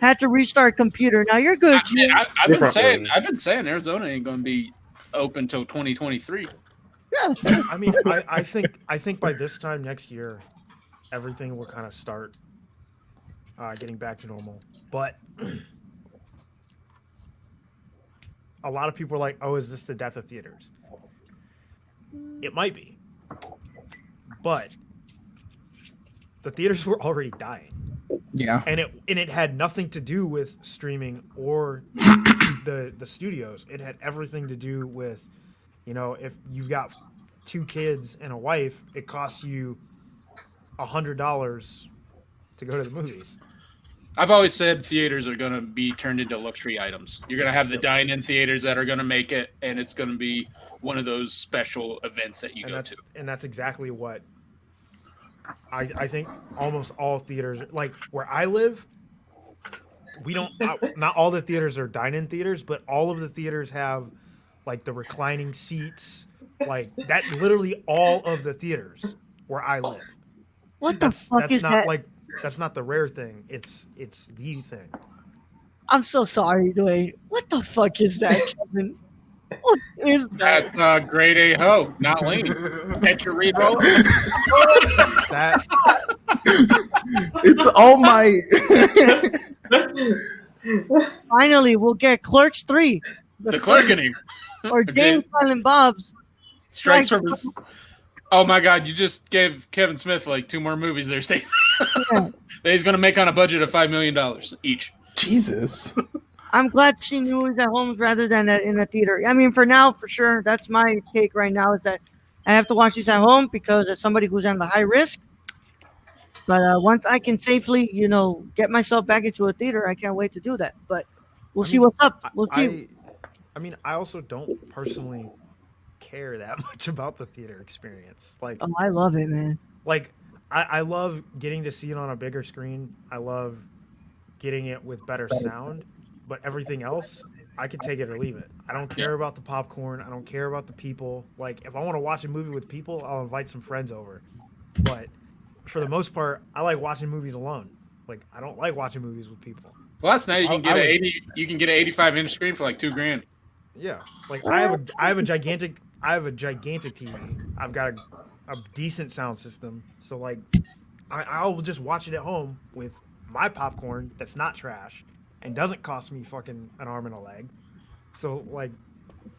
C: had to restart computer. Now you're good. Jim.
D: I've been saying Arizona ain't going to be open till 2023.
C: Yeah.
J: I mean, I think by this time next year, everything will kind of start getting back to normal. But a lot of people are like, "Oh, is this the death of theaters?" It might be, but the theaters were already dying.
G: Yeah.
J: And it had nothing to do with streaming or the studios. It had everything to do with, if you've got 2 kids and a wife, it costs you $100 to go to the movies.
D: I've always said theaters are going to be turned into luxury items. You're going to have the dine-in theaters that are going to make it, and it's going to be one of those special events that you go to.
J: And that's exactly what I think almost all theaters, like where I live, we don't, not all the theaters are dine-in theaters, but all of the theaters have like the reclining seats, like that's literally all of the theaters where I live.
C: What the fuck is that?
J: That's not the rare thing. It's the thing.
C: I'm so sorry, Dwayne. What the fuck is that, Kevin? What is that?
D: That's grade A ho, not lean. Catch your read roll.
J: That
G: It's all my.
C: Finally, we'll get Clerks 3.
D: The Clerkening.
C: Or James Silent Bob's.
D: Strikes from his... Oh my God! You just gave Kevin Smith like 2 more movies there, Stacey.
C: Yeah.
D: That he's going to make on a budget of $5 million each.
G: Jesus.
C: I'm glad to see movies at home rather than in a theater. I mean, for now, for sure, that's my take right now is that I have to watch these at home because as somebody who's on the high risk. But once I can safely, get myself back into a theater, I can't wait to do that. But we'll see what's up. We'll see.
J: I mean, I also don't personally care that much about the theater experience. Like,
C: Oh, I love it, man.
J: like I love getting to see it on a bigger screen. I love getting it with better sound. But everything else, I can take it or leave it. I don't care about the popcorn. I don't care about the people. Like, if I want to watch a movie with people, I'll invite some friends over. But for the most part, I like watching movies alone. Like, I don't like watching movies with people.
D: Well, that's nice. You can get an 85-inch screen for like $2,000.
J: Yeah, like I have a gigantic TV. I've got a decent sound system. So like, I'll just watch it at home with my popcorn that's not trash and doesn't cost me fucking an arm and a leg. So like,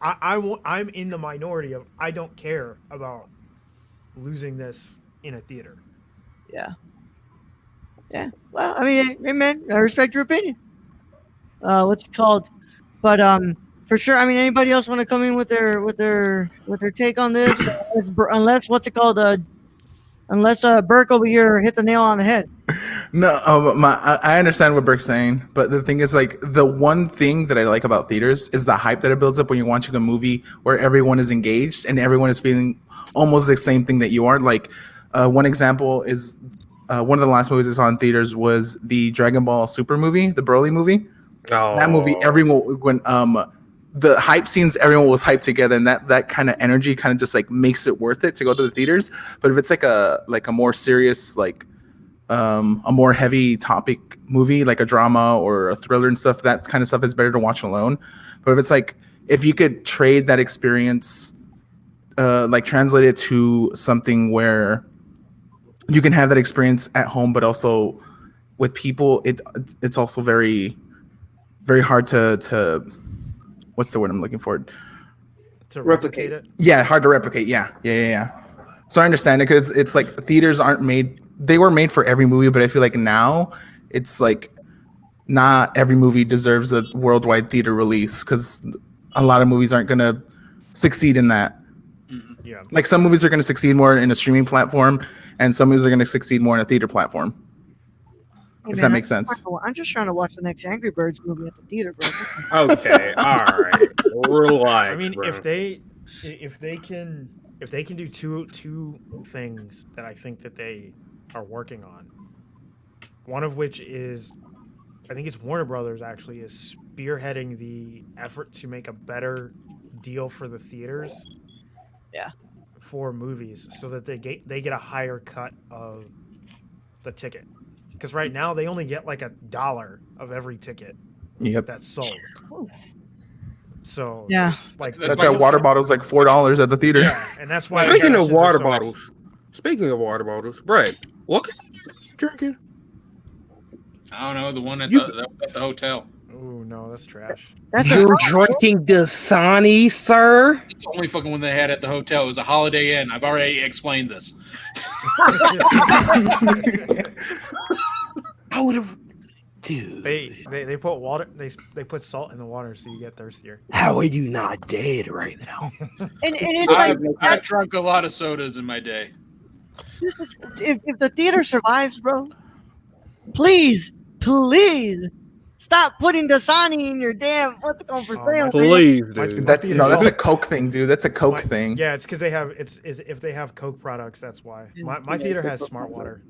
J: I'm in the minority of I don't care about losing this in a theater.
C: Yeah. Yeah. Well, I mean, hey, man, I respect your opinion. What's it called? But for sure. I mean, anybody else want to come in with their take on this? Unless what's it called? Unless Burke over here hit the nail on the head.
G: No, I understand what Burke's saying, but the thing is, like, the one thing that I like about theaters is the hype that it builds up when you're watching a movie where everyone is engaged and everyone is feeling almost the same thing that you are. Like, one example is one of the last movies I saw in theaters was the Dragon Ball Super movie, the Broly movie.
H: Oh.
G: That movie, everyone when the hype scenes, everyone was hyped together, and that kind of energy kind of just like makes it worth it to go to the theaters. But if it's like a more serious, like a more heavy topic movie, like a drama or a thriller and stuff, that kind of stuff is better to watch alone. But if it's like, if you could trade that experience, like translate it to something where you can have that experience at home, but also with people, it's also very, very hard to what's the word I'm looking for?
J: To replicate it?
G: Yeah, hard to replicate. Yeah. So I understand it, because it's like theaters aren't made. They were made for every movie, but I feel like now it's like not every movie deserves a worldwide theater release, because a lot of movies aren't gonna succeed in that.
J: Yeah.
G: Like some movies are gonna succeed more in a streaming platform, and some movies are gonna succeed more in a theater platform.
C: Hey,
G: If
C: man,
G: that makes sense.
C: I'm just trying to watch the next Angry Birds movie at the theater, bro.
H: Okay, all right, relax.
J: I mean,
H: bro.
J: if they can do two things that I think that they are working on, one of which is, I think it's Warner Brothers actually is spearheading the effort to make a better deal for the theaters.
C: Yeah.
J: For movies, so that they get a higher cut of the ticket. Because right now they only get like $1 of every ticket that's sold. So
C: yeah,
J: like
G: that's why water bottles like $4 at the theater.
J: Yeah, and that's why.
H: Speaking of
J: concessions are
H: water
J: so
H: bottles, Brett, what kind of beer are you drinking?
D: I don't know, the one at the hotel.
J: Oh no, that's trash.
H: You're drinking Dasani, sir?
D: It's the only fucking one they had at the hotel. It was a Holiday Inn. I've already explained this.
H: I would have, dude.
J: They put water. They put salt in the water so you get thirstier.
H: How are you not dead right now?
C: and it's like
D: I've drunk a lot of sodas in my day.
C: if the theater survives, bro, please stop putting Dasani in your damn what's it called for sale.
H: Please, dude.
G: That's a Coke thing, dude. That's a Coke thing.
J: Yeah, it's because they have if they have Coke products, that's why. My theater has Smart Water.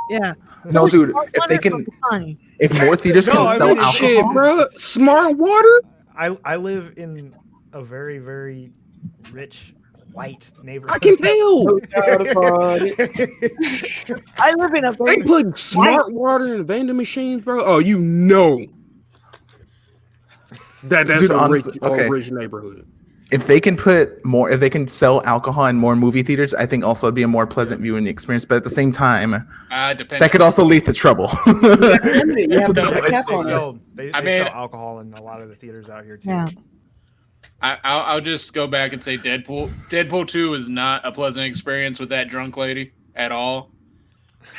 C: Yeah.
G: No, dude. If they can, if more theaters can sell alcohol,
H: shit, bro. Smart Water.
J: I live in a very, very rich white neighborhood.
H: I can tell.
C: I live in a
H: They
C: very
H: put Smart Water in vending machines, bro. Oh, you know. That's
G: Dude,
H: a
G: honestly,
H: rich neighborhood.
G: if they can sell alcohol in more movie theaters, I think also it'd be a more pleasant viewing experience. But at the same time, that could also lead to trouble.
J: They sell alcohol in a lot of the theaters out here too.
C: Yeah.
D: I'll just go back and say Deadpool. Deadpool 2 is not a pleasant experience with that drunk lady at all.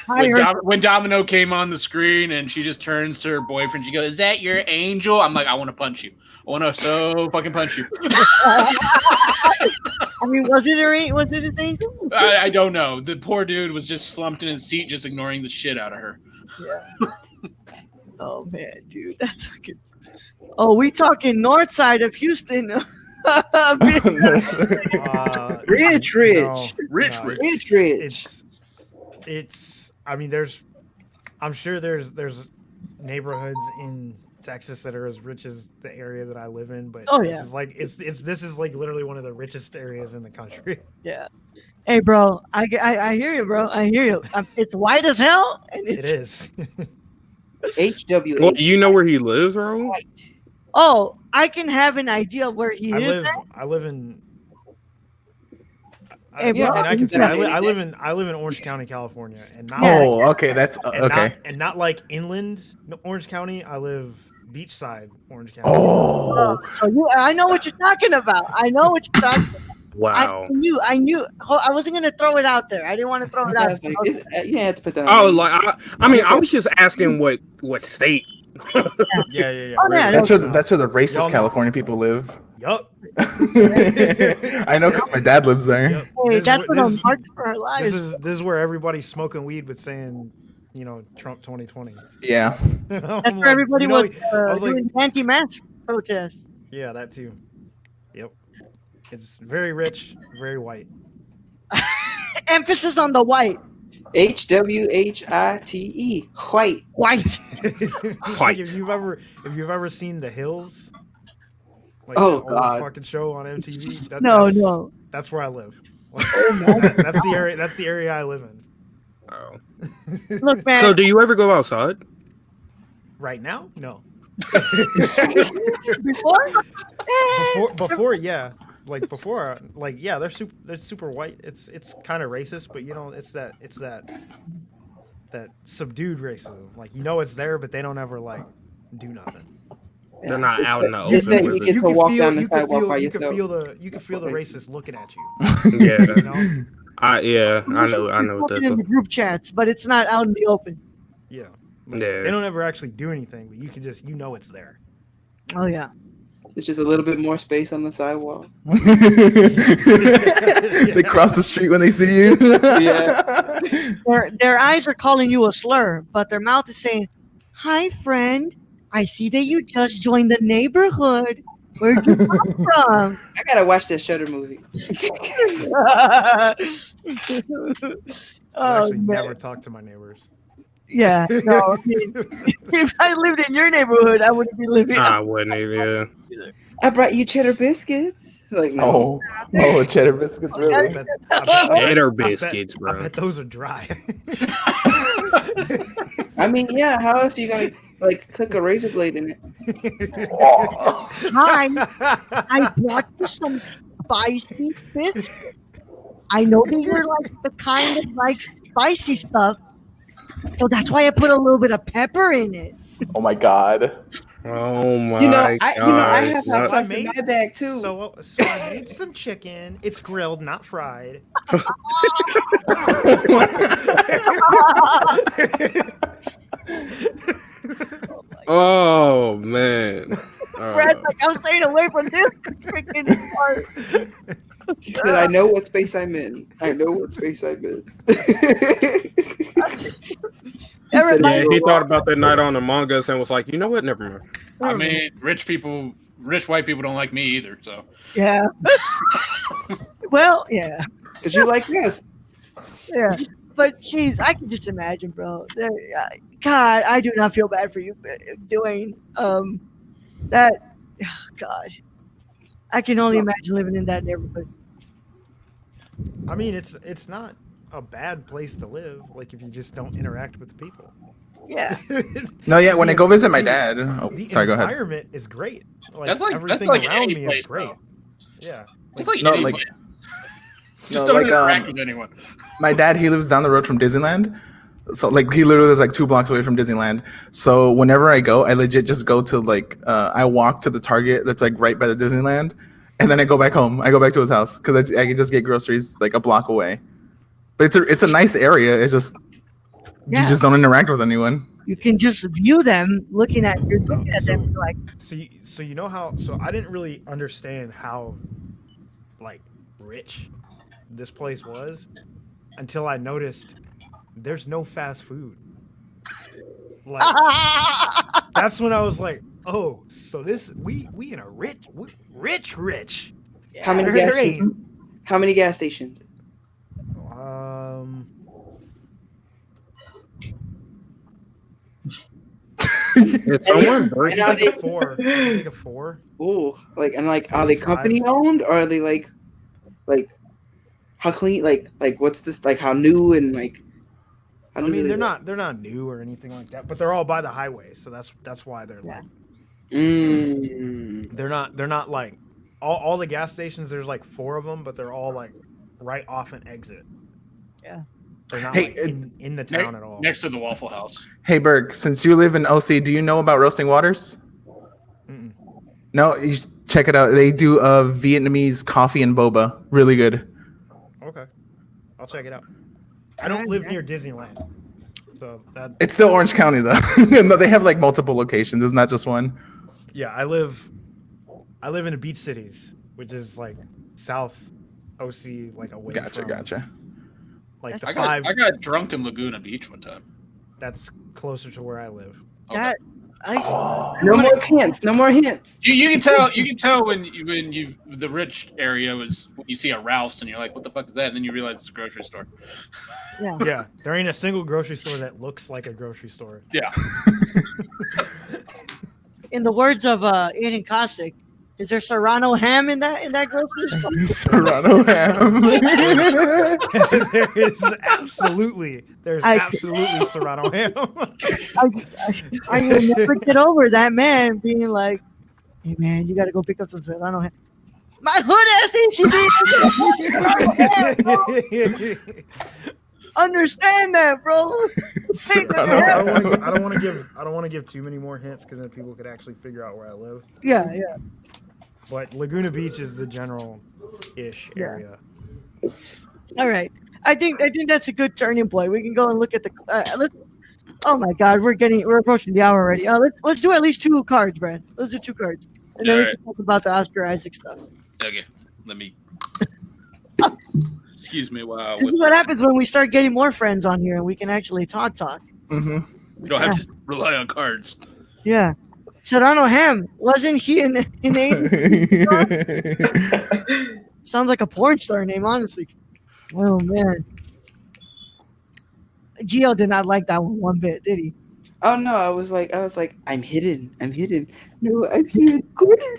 D: When Domino came on the screen and she just turns to her boyfriend, she goes, "Is that your angel?" I'm like, I want to punch you. I want to so fucking punch you.
C: I mean, was it his angel?
D: I don't know. The poor dude was just slumped in his seat, just ignoring the shit out of her.
C: Yeah. Oh man, dude, that's fucking. Oh, we talking north side of Houston.
E: Rich.
J: It's. I mean, I'm sure there's neighborhoods in Texas that are as rich as the area that I live in, but this is like literally one of the richest areas in the country.
C: Yeah. Hey, bro, I hear you, bro. I hear you. It's white as hell. And
J: It is.
E: HW.
H: Well, you know where he lives, Raul?
C: Oh, I can have an idea of where he is.
J: I live in.
C: Hey, bro,
J: I can say I live in Orange County, California, and not
G: okay, that's okay.
J: and not like inland Orange County. I live beachside Orange County.
G: Oh,
C: So I know what you're talking about. I know what you're talking about.
H: Wow.
C: I knew. I wasn't gonna throw it out there. I didn't want to throw it
E: I
C: out.
E: was like, you had to put that.
H: Oh,
E: on.
H: like I mean, I was just asking what state.
J: Yeah.
C: Oh, yeah,
G: that's where the
J: Y'all
G: racist
J: know.
G: California people live.
J: Yup.
G: I know because my dad lives there.
J: Yep.
C: Hey,
J: This
C: that's
J: is
C: what
J: where-
C: I'm
J: this-
C: marching for our lives.
J: This is where everybody's smoking weed but saying, Trump 2020.
G: Yeah.
C: That's where everybody was,
J: I was like,
C: doing anti-mask protests.
J: yeah, that too. Yep. It's very rich, very white.
C: Emphasis on the white.
E: HWHITE, white.
C: White.
J: Like if you've ever seen The Hills, like
E: Oh,
J: that old
E: God.
J: fucking show on MTV.
C: No.
J: That's where I live.
C: Oh,
J: That's the area. That's the area I live in.
H: Oh.
C: Look, man.
H: So, do you ever go outside?
J: Right now, no.
C: Before?
J: Yeah. Like before, yeah, they're super white. It's kind of racist, but it's that subdued racism. Like it's there, but they don't ever like do nothing.
H: They're not out in the
E: You
H: open.
E: think
H: with
E: you
H: it.
E: get to walk down the
J: you could
E: sidewalk by
J: feel, you could
E: yourself.
J: feel the racist looking at you.
H: Yeah.
J: You know?
H: I know what
C: Talking
H: that's.
C: in the group chats, but it's not out in the open.
J: Yeah. Like,
H: Yeah.
J: They don't ever actually do anything, but you can just it's there.
C: Oh yeah.
E: It's just a little bit more space on the sidewalk.
G: They cross the street when they see you.
E: Yeah.
C: Their eyes are calling you a slur, but their mouth is saying, "Hi, friend. I see that you just joined the neighborhood. Where'd you come from?"
E: I gotta watch that Shutter movie.
J: I
C: Oh,
J: actually
C: man.
J: never talk to my neighbors.
C: Yeah, no. I mean, if I lived in your neighborhood, I wouldn't be living.
H: I wouldn't even.
E: I brought you cheddar biscuits. Like, no.
G: Oh, cheddar biscuits,
J: I
G: really?
J: bet,
H: Cheddar
J: I
H: biscuits, bro.
J: bet those are dry.
E: I mean, yeah. How else are you gonna cook a razor blade in it?
C: Hi, I brought you some spicy biscuits. I know that you're like the kind of like spicy stuff, so that's why I put a little bit of pepper in it.
G: Oh my god.
H: Oh my
E: I
H: god.
E: have hot sauce in my bag too.
J: So I made some chicken. It's grilled, not fried.
H: Oh man.
C: Brad's like, I'm staying away from this freaking part.
E: He said, "I know what space I'm in. I know what space I'm in."
H: Yeah, he thought about that night on Among Us and was like, you know what? Never mind.
D: I mean, rich white people don't like me either. So
C: Yeah. Well, yeah.
E: Because you like this.
C: Yeah. But geez, I can just imagine, bro. God, I do not feel bad for you doing that. God, I can only imagine living in that neighborhood.
J: I mean, it's not a bad place to live. Like if you just don't interact with the people.
C: Yeah.
G: No, yeah, when I go visit my dad. Oh,
J: The
G: sorry, go ahead.
J: environment is great. Like,
D: That's like
J: everything
D: around
J: around
D: any
J: me
D: place,
J: is great.
D: though.
J: Yeah.
D: It's like
G: No,
D: any
G: like-
D: place.
G: no,
D: Just don't
G: like,
D: interact with anyone.
G: My dad, he lives down the road from Disneyland. So like he literally is like 2 blocks away from Disneyland. So whenever I go, I legit just go to like I walk to the Target that's like right by the Disneyland, and then I go back home. I go back to his house because I can just get groceries like a block away. But it's a nice area. It's just
C: Yeah.
G: you just don't interact with anyone.
C: You can just view them looking at them you're like,
J: So you know how? So I didn't really understand how like rich this place was until I noticed there's no fast food. Like that's when I was like, oh, so this we in a rich.
E: How many
J: There
E: gas
J: ain't.
E: stations? How many gas stations?
H: It's someone
E: And
H: breaking.
E: are they
J: Four. I think of four.
E: Ooh, are they company owned or are they like how clean like what's this like how new and like how
J: I
E: new
J: mean,
E: do they
J: they're not new or anything like that, but they're all by the highway, so that's why they're like
E: Mm.
J: they're not like all the gas stations. There's like 4 of them, but they're all like right off an exit.
C: Yeah.
J: They're not
G: Hey,
J: like in the town at all.
D: Next to the Waffle House.
G: Hey Berg, since you live in OC, do you know about roasting waters? No, you should check it out. They do Vietnamese coffee and boba. Really good.
J: Okay, I'll check it out. I don't live near Disneyland, so that.
G: It's still Orange County though. No, they have like multiple locations. It's not just one.
J: Yeah, I live in the beach cities, which is like South OC, like away from.
G: Gotcha.
J: Like the
D: I got drunk in Laguna Beach one time.
J: That's closer to where I live.
C: That
E: No more hints. No more hints.
D: You can tell when you the rich area was when you see a Ralph's and you're like, what the fuck is that? And then you realize it's a grocery store.
J: Yeah, there ain't a single grocery store that looks like a grocery store.
D: Yeah.
C: in the words of Aiden Cossack, is there Serrano ham in that grocery store?
G: Serrano ham.
J: There's absolutely Serrano ham.
C: I will never get over that man being like, "Hey man, you got to go pick up some Serrano ham." My hood ass HEB. Understand that, bro.
J: I don't want to give too many more hints because then people could actually figure out where I live.
C: Yeah.
J: But Laguna Beach is the general-ish area.
C: All right. I think that's a good turning point. We can go and look at the. Oh my God, we're approaching the hour already. Let's do at least 2 cards, Brad. Let's do 2 cards, and then we can talk about the Oscar Isaac stuff.
D: Okay, let me. Excuse me. Wow.
C: This is what happens when we start getting more friends on here, and we can actually talk.
G: Mm-hmm.
D: We don't have to rely on cards.
C: Yeah. Serrano ham, wasn't he in Aiden? Sounds like a porn star name, honestly. Oh man. Gio did not like that one bit, did he?
E: Oh no, I was like, I'm hidden. No, I'm hidden. Gordon.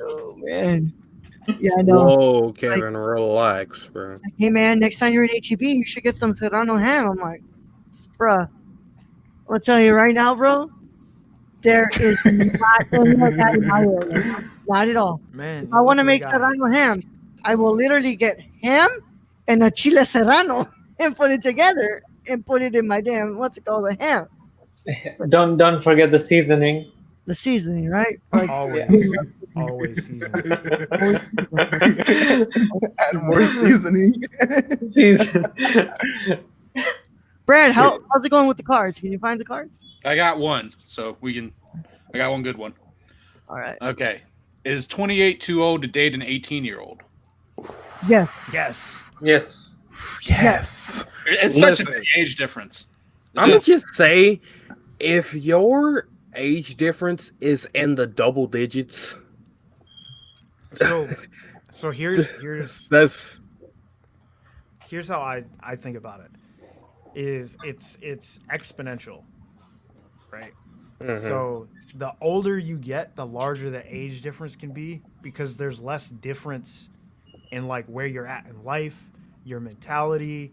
C: Oh man. Yeah, I know.
H: Whoa, Kevin, relax, bro.
C: Hey man, next time you're in HEB, you should get some Serrano ham. I'm like, bruh, I'll tell you right now, bro. There is not any of that in my area. Not at all.
J: Man,
C: if I want to make Serrano ham, I will literally get ham and a chile serrano and put it together and put it in my damn, what's it called, a ham.
F: Don't forget the seasoning.
C: The seasoning, right? Like,
J: Always seasoning.
G: Add more seasoning.
C: Brad, how's it going with the cards? Can you find the cards?
D: I got one, so I got one good one.
C: All right.
D: Okay. Is 28 too old to date an 18-year-old?
C: Yes.
J: Yes.
D: It's such a big age difference.
H: I'm going to just say, if your age difference is in the double digits.
J: So here's how I think about it. Is it's exponential, right? Mm-hmm. So the older you get, the larger the age difference can be because there's less difference in like where you're at in life, your mentality,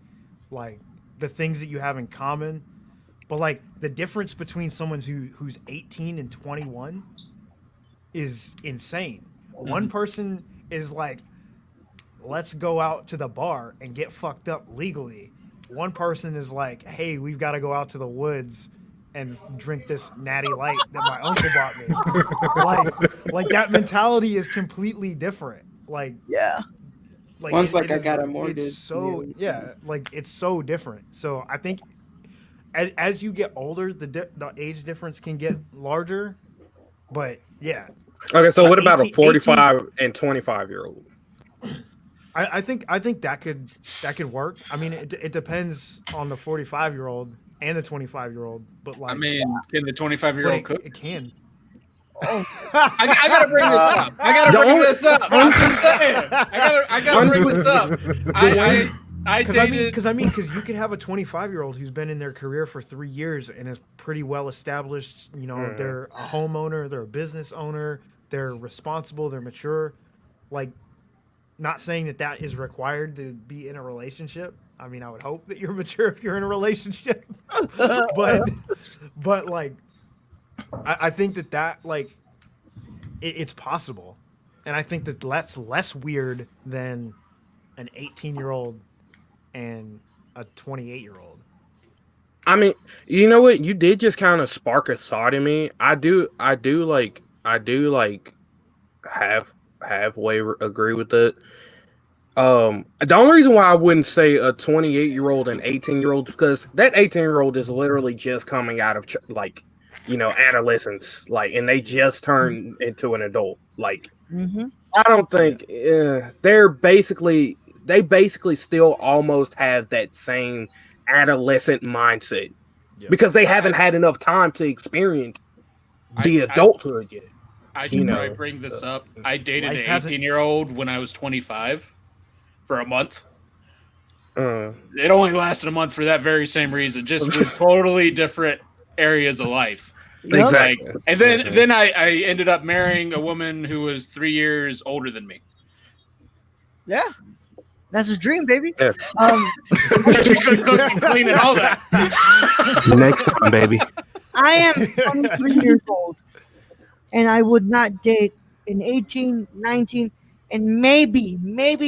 J: like the things that you have in common. But like the difference between someone who's 18 and 21 is insane. Mm-hmm. One person is like, let's go out to the bar and get fucked up legally. One person is like, hey, we've got to go out to the woods and drink this natty light that my uncle bought me. like that mentality is completely different. Like,
E: yeah.
J: Like
E: one's like, I got a mortgage.
J: It's so like it's so different. So I think as you get older, the age difference can get larger. But yeah.
H: Okay, so what about a 45 and 25-year-old?
J: I think that could work. I mean, it depends on the 45-year-old and the 25-year-old, but like,
D: I mean, can the 25-year-old cook?
J: It can.
D: Oh, I gotta bring this up. I'm just saying. I gotta bring this up.
J: Because you could have a 25-year-old who's been in their career for 3 years and is pretty well established. You know, they're a homeowner, they're a business owner, they're responsible, they're mature. Like, not saying that is required to be in a relationship. I mean, I would hope that you're mature if you're in a relationship. but like, I think that like, it's possible. And I think that's less weird than an 18-year-old and a 28-year-old.
H: I mean, you know what? You did just kind of spark a thought in me. I do like I do like halfway agree with it. The only reason why I wouldn't say a 28-year-old and 18-year-old is because that 18-year-old is literally just coming out of adolescence, and they just turn into an adult. I don't think they basically still almost have that same adolescent mindset because they haven't had enough time to experience the adulthood yet.
D: I should probably bring this up. I dated an 18-year-old when I was 25 for a month. It only lasted a month for that very same reason, just with totally different areas of life.
H: Exactly.
D: And then I ended up marrying a woman who was 3 years older than me.
C: Yeah. That's his dream, baby.
H: Yeah.
D: She could cook and clean and all that.
B: Next time, baby.
C: I am 23 years old, and I would not date an 18, 19, and maybe,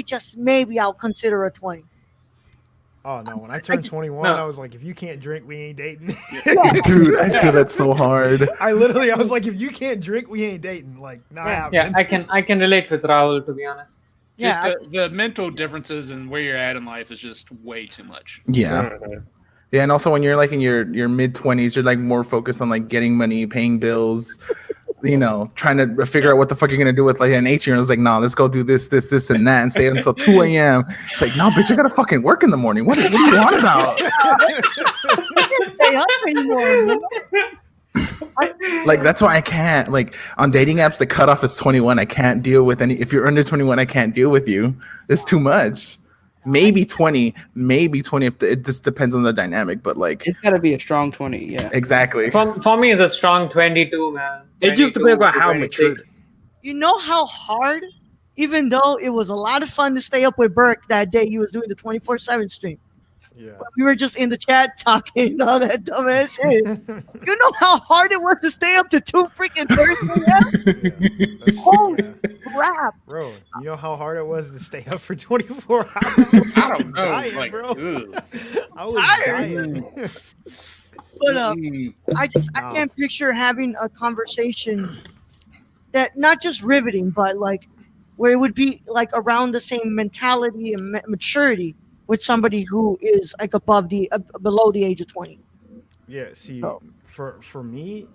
C: just maybe, I'll consider a 20.
J: Oh no! When I turned 21, I was like, "If you can't drink, we ain't dating."
G: Dude, I feel that so hard.
J: I was like, "If you can't drink, we ain't dating." Like, not happening.
F: Yeah, I can relate with Raul, to be honest.
D: Just the mental differences and where you're at in life is just way too much.
G: Yeah. Yeah, and also when you're like in your mid-20s, you're like more focused on like getting money, paying bills, trying to figure out what the fuck you're gonna do with like an 18-year-old. It's like, no, let's go do this, and that, and stay until 2 a.m. It's like, no, bitch, I gotta fucking work in the morning. What do you want about?
C: Stay up anymore.
G: Like, that's why I can't, like, on dating apps, the cutoff is 21. I can't deal with if you're under 21, I can't deal with you. It's too much. Maybe 20, if it just depends on the dynamic, but like
E: it's gotta be a strong 20. Yeah,
G: exactly.
F: For me, it's a strong 22, man.
H: It just depends on how mature.
C: You know how hard, even though it was a lot of fun to stay up with Burke that day, he was doing the 24/7 stream.
J: Yeah.
C: We were just in the chat talking all that dumbass shit. You know how hard it was to stay up to 2 freaking Thursday? Holy crap.
J: Bro, you know how hard it was to stay up for 24 hours?
D: I don't know.
J: Dying, bro. I was dying.
C: But I can't picture having a conversation that not just riveting, but like where it would be like around the same mentality and maturity with somebody who is like below the age of 20.
J: Yeah, see, for me,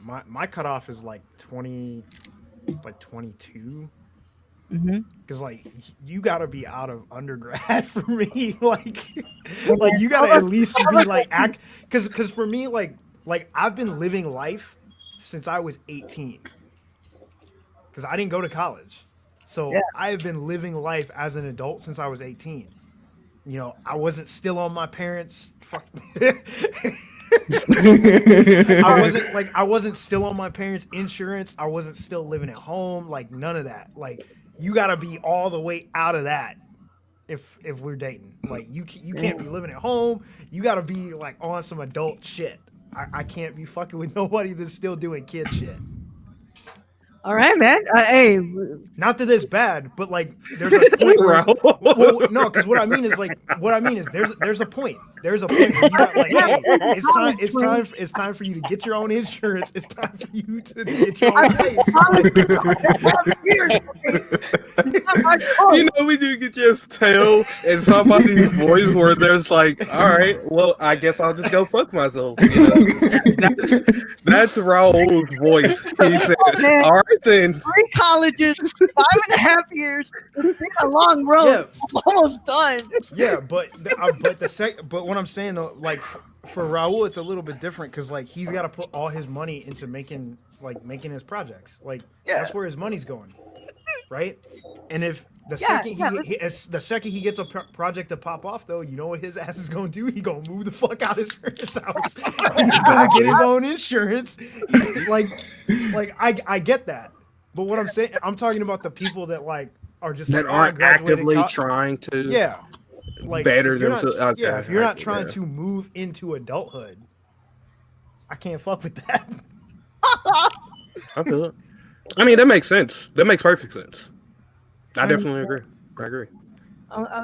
J: my cutoff is like 20, like 22. Because like you gotta be out of undergrad for me, like you gotta at least be like because for me like I've been living life since I was 18. Because I didn't go to college, so I have been living life as an adult since I was 18. I wasn't still on my parents. I wasn't still on my parents' insurance. I wasn't still living at home. Like none of that. Like you gotta be all the way out of that if we're dating. Like you can't be living at home. You gotta be like on some adult shit. I can't be fucking with nobody that's still doing kid shit.
C: All right, man. Hey,
J: not that it's bad, but like there's a point where no, because what I mean is there's a point. There's a point where you got like, hey, it's time for you to get your own insurance. It's time for you to get your own place.
H: We do get just tell in somebody's voice where there's like, all right, well, I guess I'll just go fuck myself. That's Raul's voice. He said, all right then.
C: 3 colleges, 5.5 years. It's been a long road.
J: Yeah.
C: I'm almost done.
J: Yeah, but what I'm saying though, like for Raul, it's a little bit different because like he's got to put all his money into making his projects. Like that's where his money's going, right? And if the second he gets a project to pop off, though, you know what his ass is gonna do? He gonna move the fuck out of his parents' house. He's gonna get his own insurance. I get that, but what I'm saying, I'm talking about the people that like are just
H: that aren't actively trying to better themselves.
J: If you're not trying to move into adulthood, I can't fuck with that.
H: I feel it. I mean, that makes sense. That makes perfect sense. I definitely agree. I agree.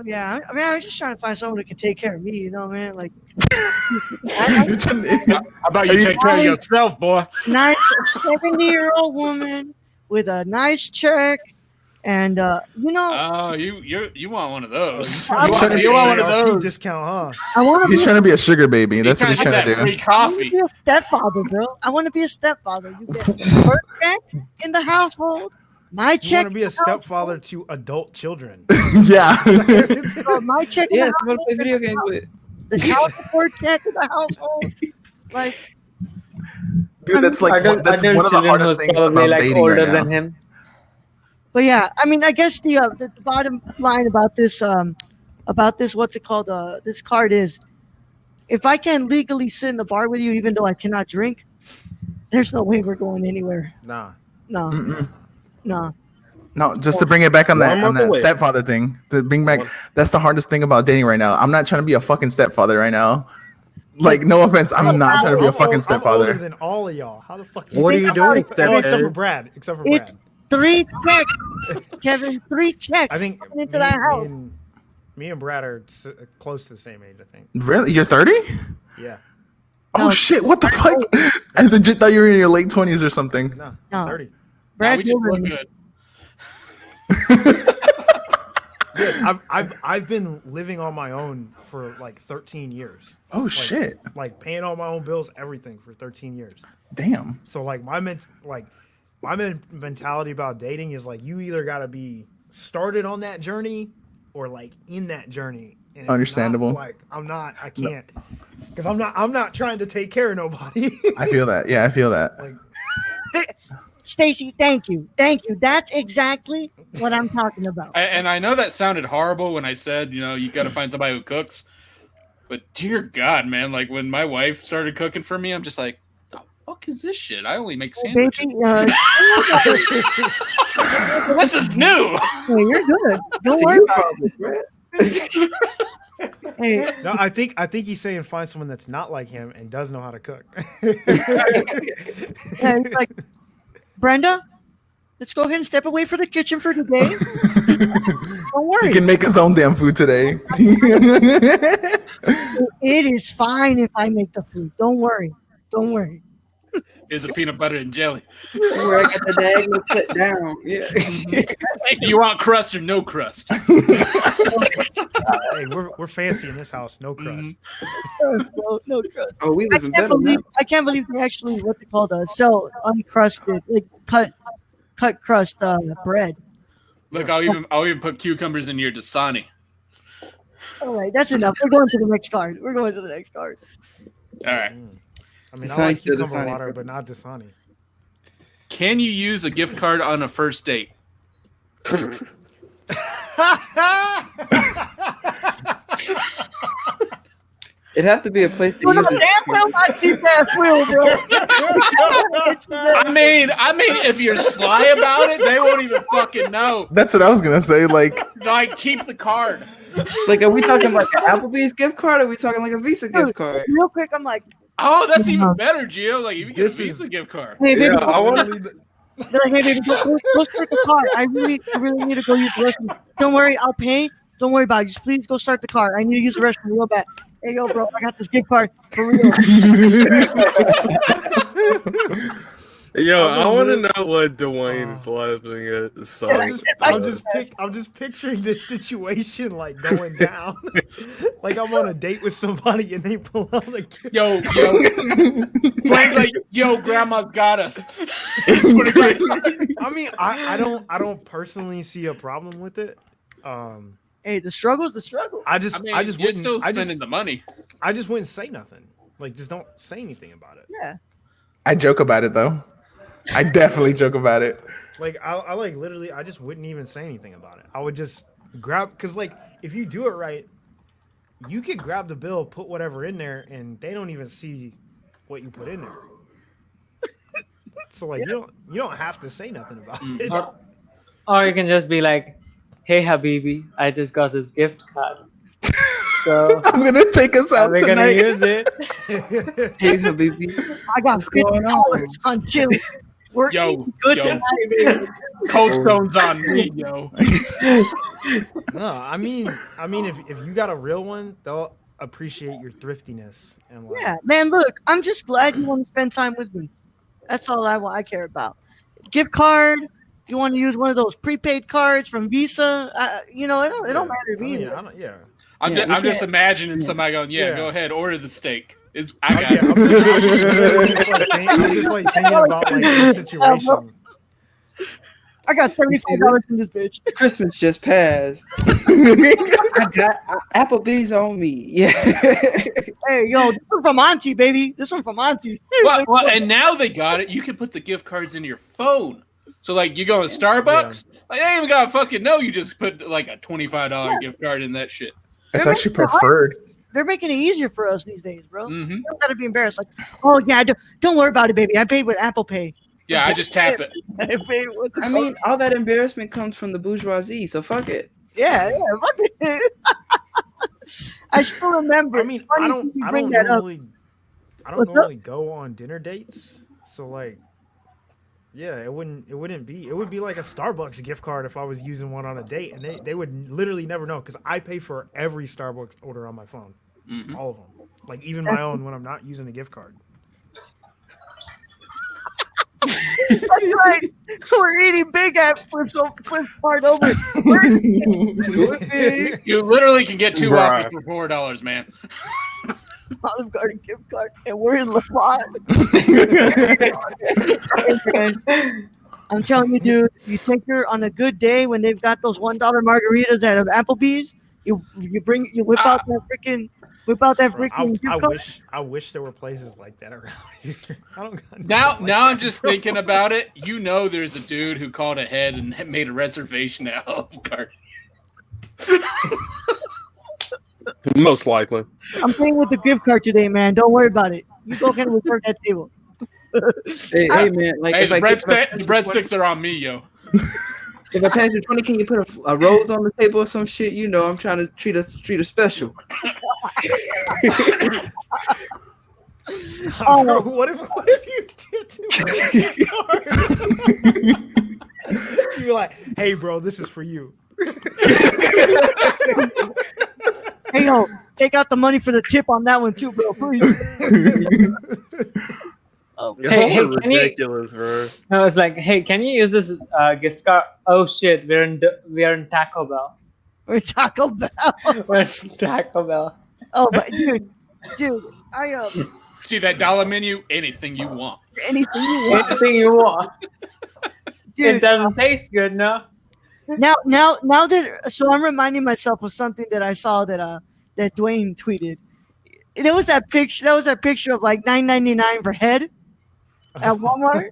C: Yeah. I mean, I'm just trying to find someone who can take care of me. You know, man. Like,
D: How about you take care of yourself, boy?
C: nice 70-year-old woman with a nice check, and you know.
D: Oh, you want one of those?
C: I want-
D: You want one of
J: AARP
D: those?
J: discount, huh?
C: I want to
G: He's
C: be
G: trying to be a sugar baby. That's what he's
D: Kinda
G: trying to
D: that free
G: do.
D: coffee.
C: a stepfather, bro. I want to be a stepfather. You get her check in the household, my
J: You
C: check.
J: want to be a stepfather to adult children.
G: Yeah.
C: My check in
E: Yeah,
C: the
E: someone to play video games with.
C: the child support check in the household. Like,
G: Dude, that's like that's
F: adult
G: one of the
F: children
G: hardest
F: who's
G: things
F: probably
G: about
F: like
G: dating
F: older
G: right now.
F: than him.
C: but yeah, I mean, I guess the bottom line about this what's it called? This card is, if I can legally sit in the bar with you, even though I cannot drink, there's no way we're going anywhere.
J: Nah.
C: No,
G: Mm-mm.
C: no.
G: No, just to bring it back on
H: One
G: that
H: month away.
G: stepfather thing. To bring back, that's the hardest thing about dating right now. I'm not trying to be a fucking stepfather right now. Like, no offense, I'm not trying to be a fucking
J: I'm older
G: stepfather.
J: than all of y'all. How the fuck?
H: What are you doing,
J: Oh, except for
H: stepdad?
J: Brad. Except for Brad.
C: It's 3 checks, Kevin. 3 checks.
J: I think
C: coming into that house.
J: me and Brad are close to the same age. I think.
G: Really? You're 30?
J: Yeah.
G: Oh
C: No.
G: shit! What the fuck? I legit thought you were in your late 20s or something.
J: No.
C: No.
J: 30.
D: Nah,
C: Brad,
D: we just
C: you're
D: look
C: in-
D: good.
J: Dude, I've been living on my own for like 13 years.
G: Oh shit!
J: Like paying all my own bills, everything for 13 years.
G: Damn.
J: So like my mentality about dating is like you either got to be started on that journey or like in that journey. And if you're
G: Understandable.
J: not, like I can't, because I'm not trying to take care of nobody.
G: I feel that. Yeah, I feel that.
J: Like,
C: Stacy, thank you. That's exactly what I'm talking about.
D: And I know that sounded horrible when I said, you got to find somebody who cooks. But dear God, man, like when my wife started cooking for me, I'm just like, the fuck is this shit? I only make sandwiches.
C: Baby,
D: This is new.
C: hey, you're good. Don't worry about it. Hey,
J: no, I think he's saying find someone that's not like him and does know how to cook.
C: yeah, it's like, Brenda, let's go ahead and step away from the kitchen for today. Don't worry.
G: He can make his own damn food today.
C: It is fine if I make the food. Don't worry.
D: Here's the peanut butter and jelly.
E: Where I got the diagonal cut down. Yeah.
D: You want crust or no crust?
J: Hey, we're fancy in this house. No crust.
C: No crust.
E: Oh, we
C: I
E: live in
C: can't
E: better now.
C: believe they actually what they call sell uncrusted, like cut crust bread.
D: Look, I'll even put cucumbers in your Dasani.
C: All right, that's enough. We're going to the next card.
D: All right.
J: I mean, I
E: Dasani's
J: like
E: still
J: cucumber
E: Dasani.
J: water, but not Dasani.
D: Can you use a gift card on a first date?
E: It'd have to be a place to
C: Well, no,
E: use
C: damn
E: it.
C: well I keep that will, bro.
D: I mean, if you're sly about it, they won't even fucking know.
G: That's what I was gonna say. Like,
D: Like, keep the card.
E: Like, are we talking like an Applebee's gift card or are we talking like a Visa gift card?
C: Real quick, I'm like,
D: Oh, that's even better, Gio. Like, if you get a
J: This
D: Visa
J: is-
D: gift card.
C: hey, baby,
H: Yeah, I want to.
C: they're like, hey, baby, go start the car. I really need to go use the restroom. Don't worry, I'll pay. Don't worry about it. Just please go start the car. I need to use the restroom real bad. Hey, yo, bro, I got this gift card for real.
H: Yo,
J: I'm
H: I want to
J: really-
H: know what Dwayne's laughing at. Sorry.
J: I'm just picturing this situation like going down. Like I'm on a date with somebody and they pull out the gift.
D: Yo. Frank's like, yo, grandma's got us. $20.
J: I mean, I don't personally see a problem with it.
C: Hey, the struggle's the struggle.
J: I
D: I
J: just
D: mean,
J: wouldn't.
D: you're still
J: I
D: spending
J: just,
D: the money.
J: I just wouldn't say nothing. Like, just don't say anything about it.
C: Yeah.
G: I joke about it though. I definitely joke about it.
J: Like, I like literally, I just wouldn't even say anything about it. I would just grab, because like if you do it right, you could grab the bill, put whatever in there, and they don't even see what you put in there. So like you don't have to say nothing about it.
F: Or you can just be like, "Hey, Habibi, I just got this gift card. So
G: I'm gonna take us
F: are
G: out
F: we gonna
G: tonight.
F: use it?"
E: Hey, Habibi.
C: I got
E: What's going on?
C: $50 on chili. We're
D: Yo,
C: eating good
D: yo.
C: tonight, baby.
D: Cold Stone's on me, yo.
J: No, I mean, if you got a real one, they'll appreciate your thriftiness and like.
C: Yeah, man. Look, I'm just glad you want to spend time with me. That's all I care about. Gift card. You want to use one of those prepaid cards from Visa? You know, it don't matter to me.
J: I don't, yeah.
D: I'm just imagining somebody going, go ahead, order the steak. I got
J: it. I'm just like thinking about like this situation.
C: I got $75 in this bitch.
E: Christmas just passed. I got Applebee's on me. Yeah.
C: Hey, yo, this one from Auntie, baby. This one from Auntie.
D: Well, and now they got it. You can put the gift cards into your phone. So, like, you go to Starbucks, like, they ain't even got to fucking know. You just put, like, a $25 gift card in that shit.
G: It's actually preferred.
C: They're making it easier for us these days, bro. You don't got to be embarrassed. Like, oh, yeah, don't worry about it, baby. I paid with Apple Pay.
D: Yeah, I just tap it.
E: I mean, all that embarrassment comes from the bourgeoisie, so fuck it.
C: Yeah, fuck it. I still remember.
J: I mean, I don't normally go on dinner dates, so like, yeah, it would be like a Starbucks gift card if I was using one on a date, and they would literally never know because I pay for every Starbucks order on my phone, all of them, like even my own when I'm not using a gift card.
C: Like, we're eating big at Flip's part over.
D: You literally can get two Whoppers for $4, man.
C: Olive Garden gift card, and we're in LaFont. I'm telling you, dude, you take her on a good day when they've got those $1 margaritas at Applebee's. You whip out that freaking.
J: I wish there were places like that around here.
D: Now I'm just thinking about it. You know, there's a dude who called ahead and made a reservation at Olive Garden.
H: Most likely.
C: I'm paying with the gift card today, man. Don't worry about it. You go ahead and reserve that table.
E: hey man, like
D: the breadsticks are on me, yo.
E: If I pass you 20, can you put a rose on the table or some shit? You know, I'm trying to treat her special.
J: Bro, what if you did You're like, hey, bro, this is for you.
C: Hey, yo, take out the money for the tip on that one too, bro. Please.
F: Hey,
H: ridiculous, bro.
F: No, it's like, hey, can you use this gift card? Oh shit, we're in Taco Bell.
C: We're Taco Bell.
F: We're in Taco Bell.
C: Oh, but dude, I
D: see that dollar menu? Anything you want.
C: Anything you want.
F: Anything you want.
C: Dude,
F: it doesn't taste good, no.
C: Now that so I'm reminding myself of something that I saw that Dwayne tweeted. There was that picture. That was that picture of like $9.99 for head at Walmart,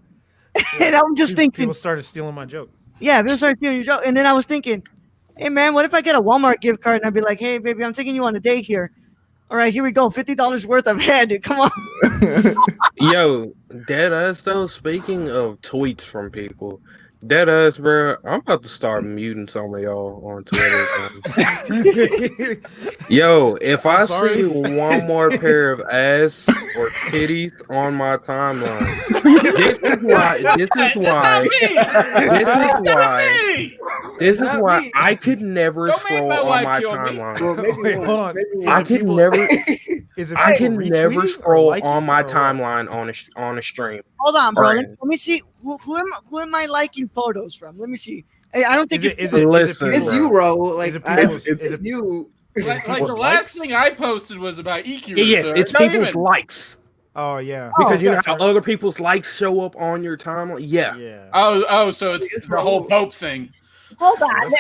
C: and I'm just thinking.
J: People started stealing my joke.
C: Yeah, people started stealing your joke, and then I was thinking, hey man, what if I get a Walmart gift card and I'd be like, hey baby, I'm taking you on a date here. All right, here we go, $50 worth of head. Come on.
H: Yo, deadass though. Speaking of tweets from people. Deadass, bro, I'm about to start muting some of y'all on Twitter. Yo, if I see one more pair of ass or titties on my timeline, this is why I could never scroll on my timeline.
J: Wait, hold on.
H: I can never scroll on my timeline on a stream.
C: Hold on, bro. Let me see. Who am I liking photos from? Let me see. I don't think
E: it's you, bro. Like it's you.
D: Like the last thing I posted was about EQ.
H: Yes, it's people's likes.
J: Oh yeah.
H: Because you know how other people's likes show up on your timeline. Yeah.
D: Oh, so it's the whole Pope thing.
C: Hold on.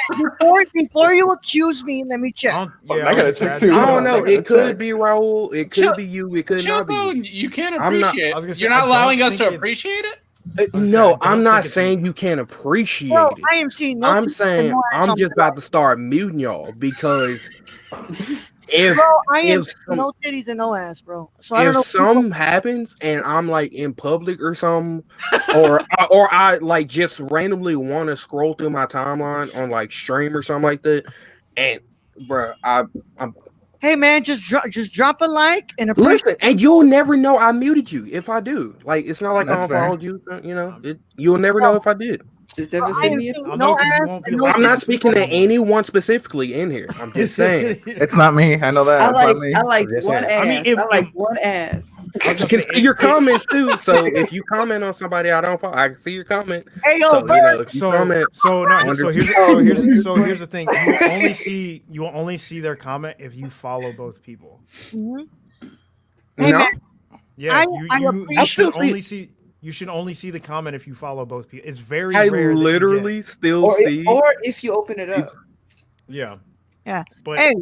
C: Before you accuse me, let me check.
G: I gotta check too.
H: I don't know. It could be Raul. It could be you. It could not be.
D: You can't appreciate it. You're not allowing us to appreciate it?
H: No, I'm not saying you can't appreciate it.
C: I am seeing no
H: I'm saying I'm just about to start muting y'all because if
C: no titties and no ass, bro. So
H: if something happens and I'm like in public or something, or I like just randomly want to scroll through my timeline on like stream or something like that, and bro, I'm.
C: Hey man, just drop a like and
H: listen, and you'll never know I muted you if I do. Like it's not like I unfollowed you. You know, you'll never know if I did.
E: Just never
C: I
E: send
C: am
E: me a
C: seeing
J: I'll
C: no
J: know 'cause you
C: ass
J: won't be
C: and no
J: allowed
H: I'm not
C: titties.
H: speaking to anyone specifically in here. I'm just saying.
G: It's not me. I know that.
E: I
G: It's
E: like
G: not me.
E: I like
H: Just
E: one
H: saying.
E: ass.
J: I mean,
E: I like one ass.
J: I
H: I
J: was gonna
H: can
J: say
H: see your comments too. So if you comment on somebody I don't follow, I can see your comment.
C: Hey yo,
H: So you know,
C: Bert.
H: if you comment,
J: So no.
H: under-
J: So here's the thing. You will only see their comment if you follow both people.
C: Mhm. Hey
H: no,
C: man,
J: Yeah,
C: I
J: you
C: appreciate-
J: should only see the comment if you follow both people. It's very
H: I
J: rare.
H: literally still
E: Or
H: see.
E: if you open it up.
J: Yeah.
C: Yeah.
J: But
C: Hey,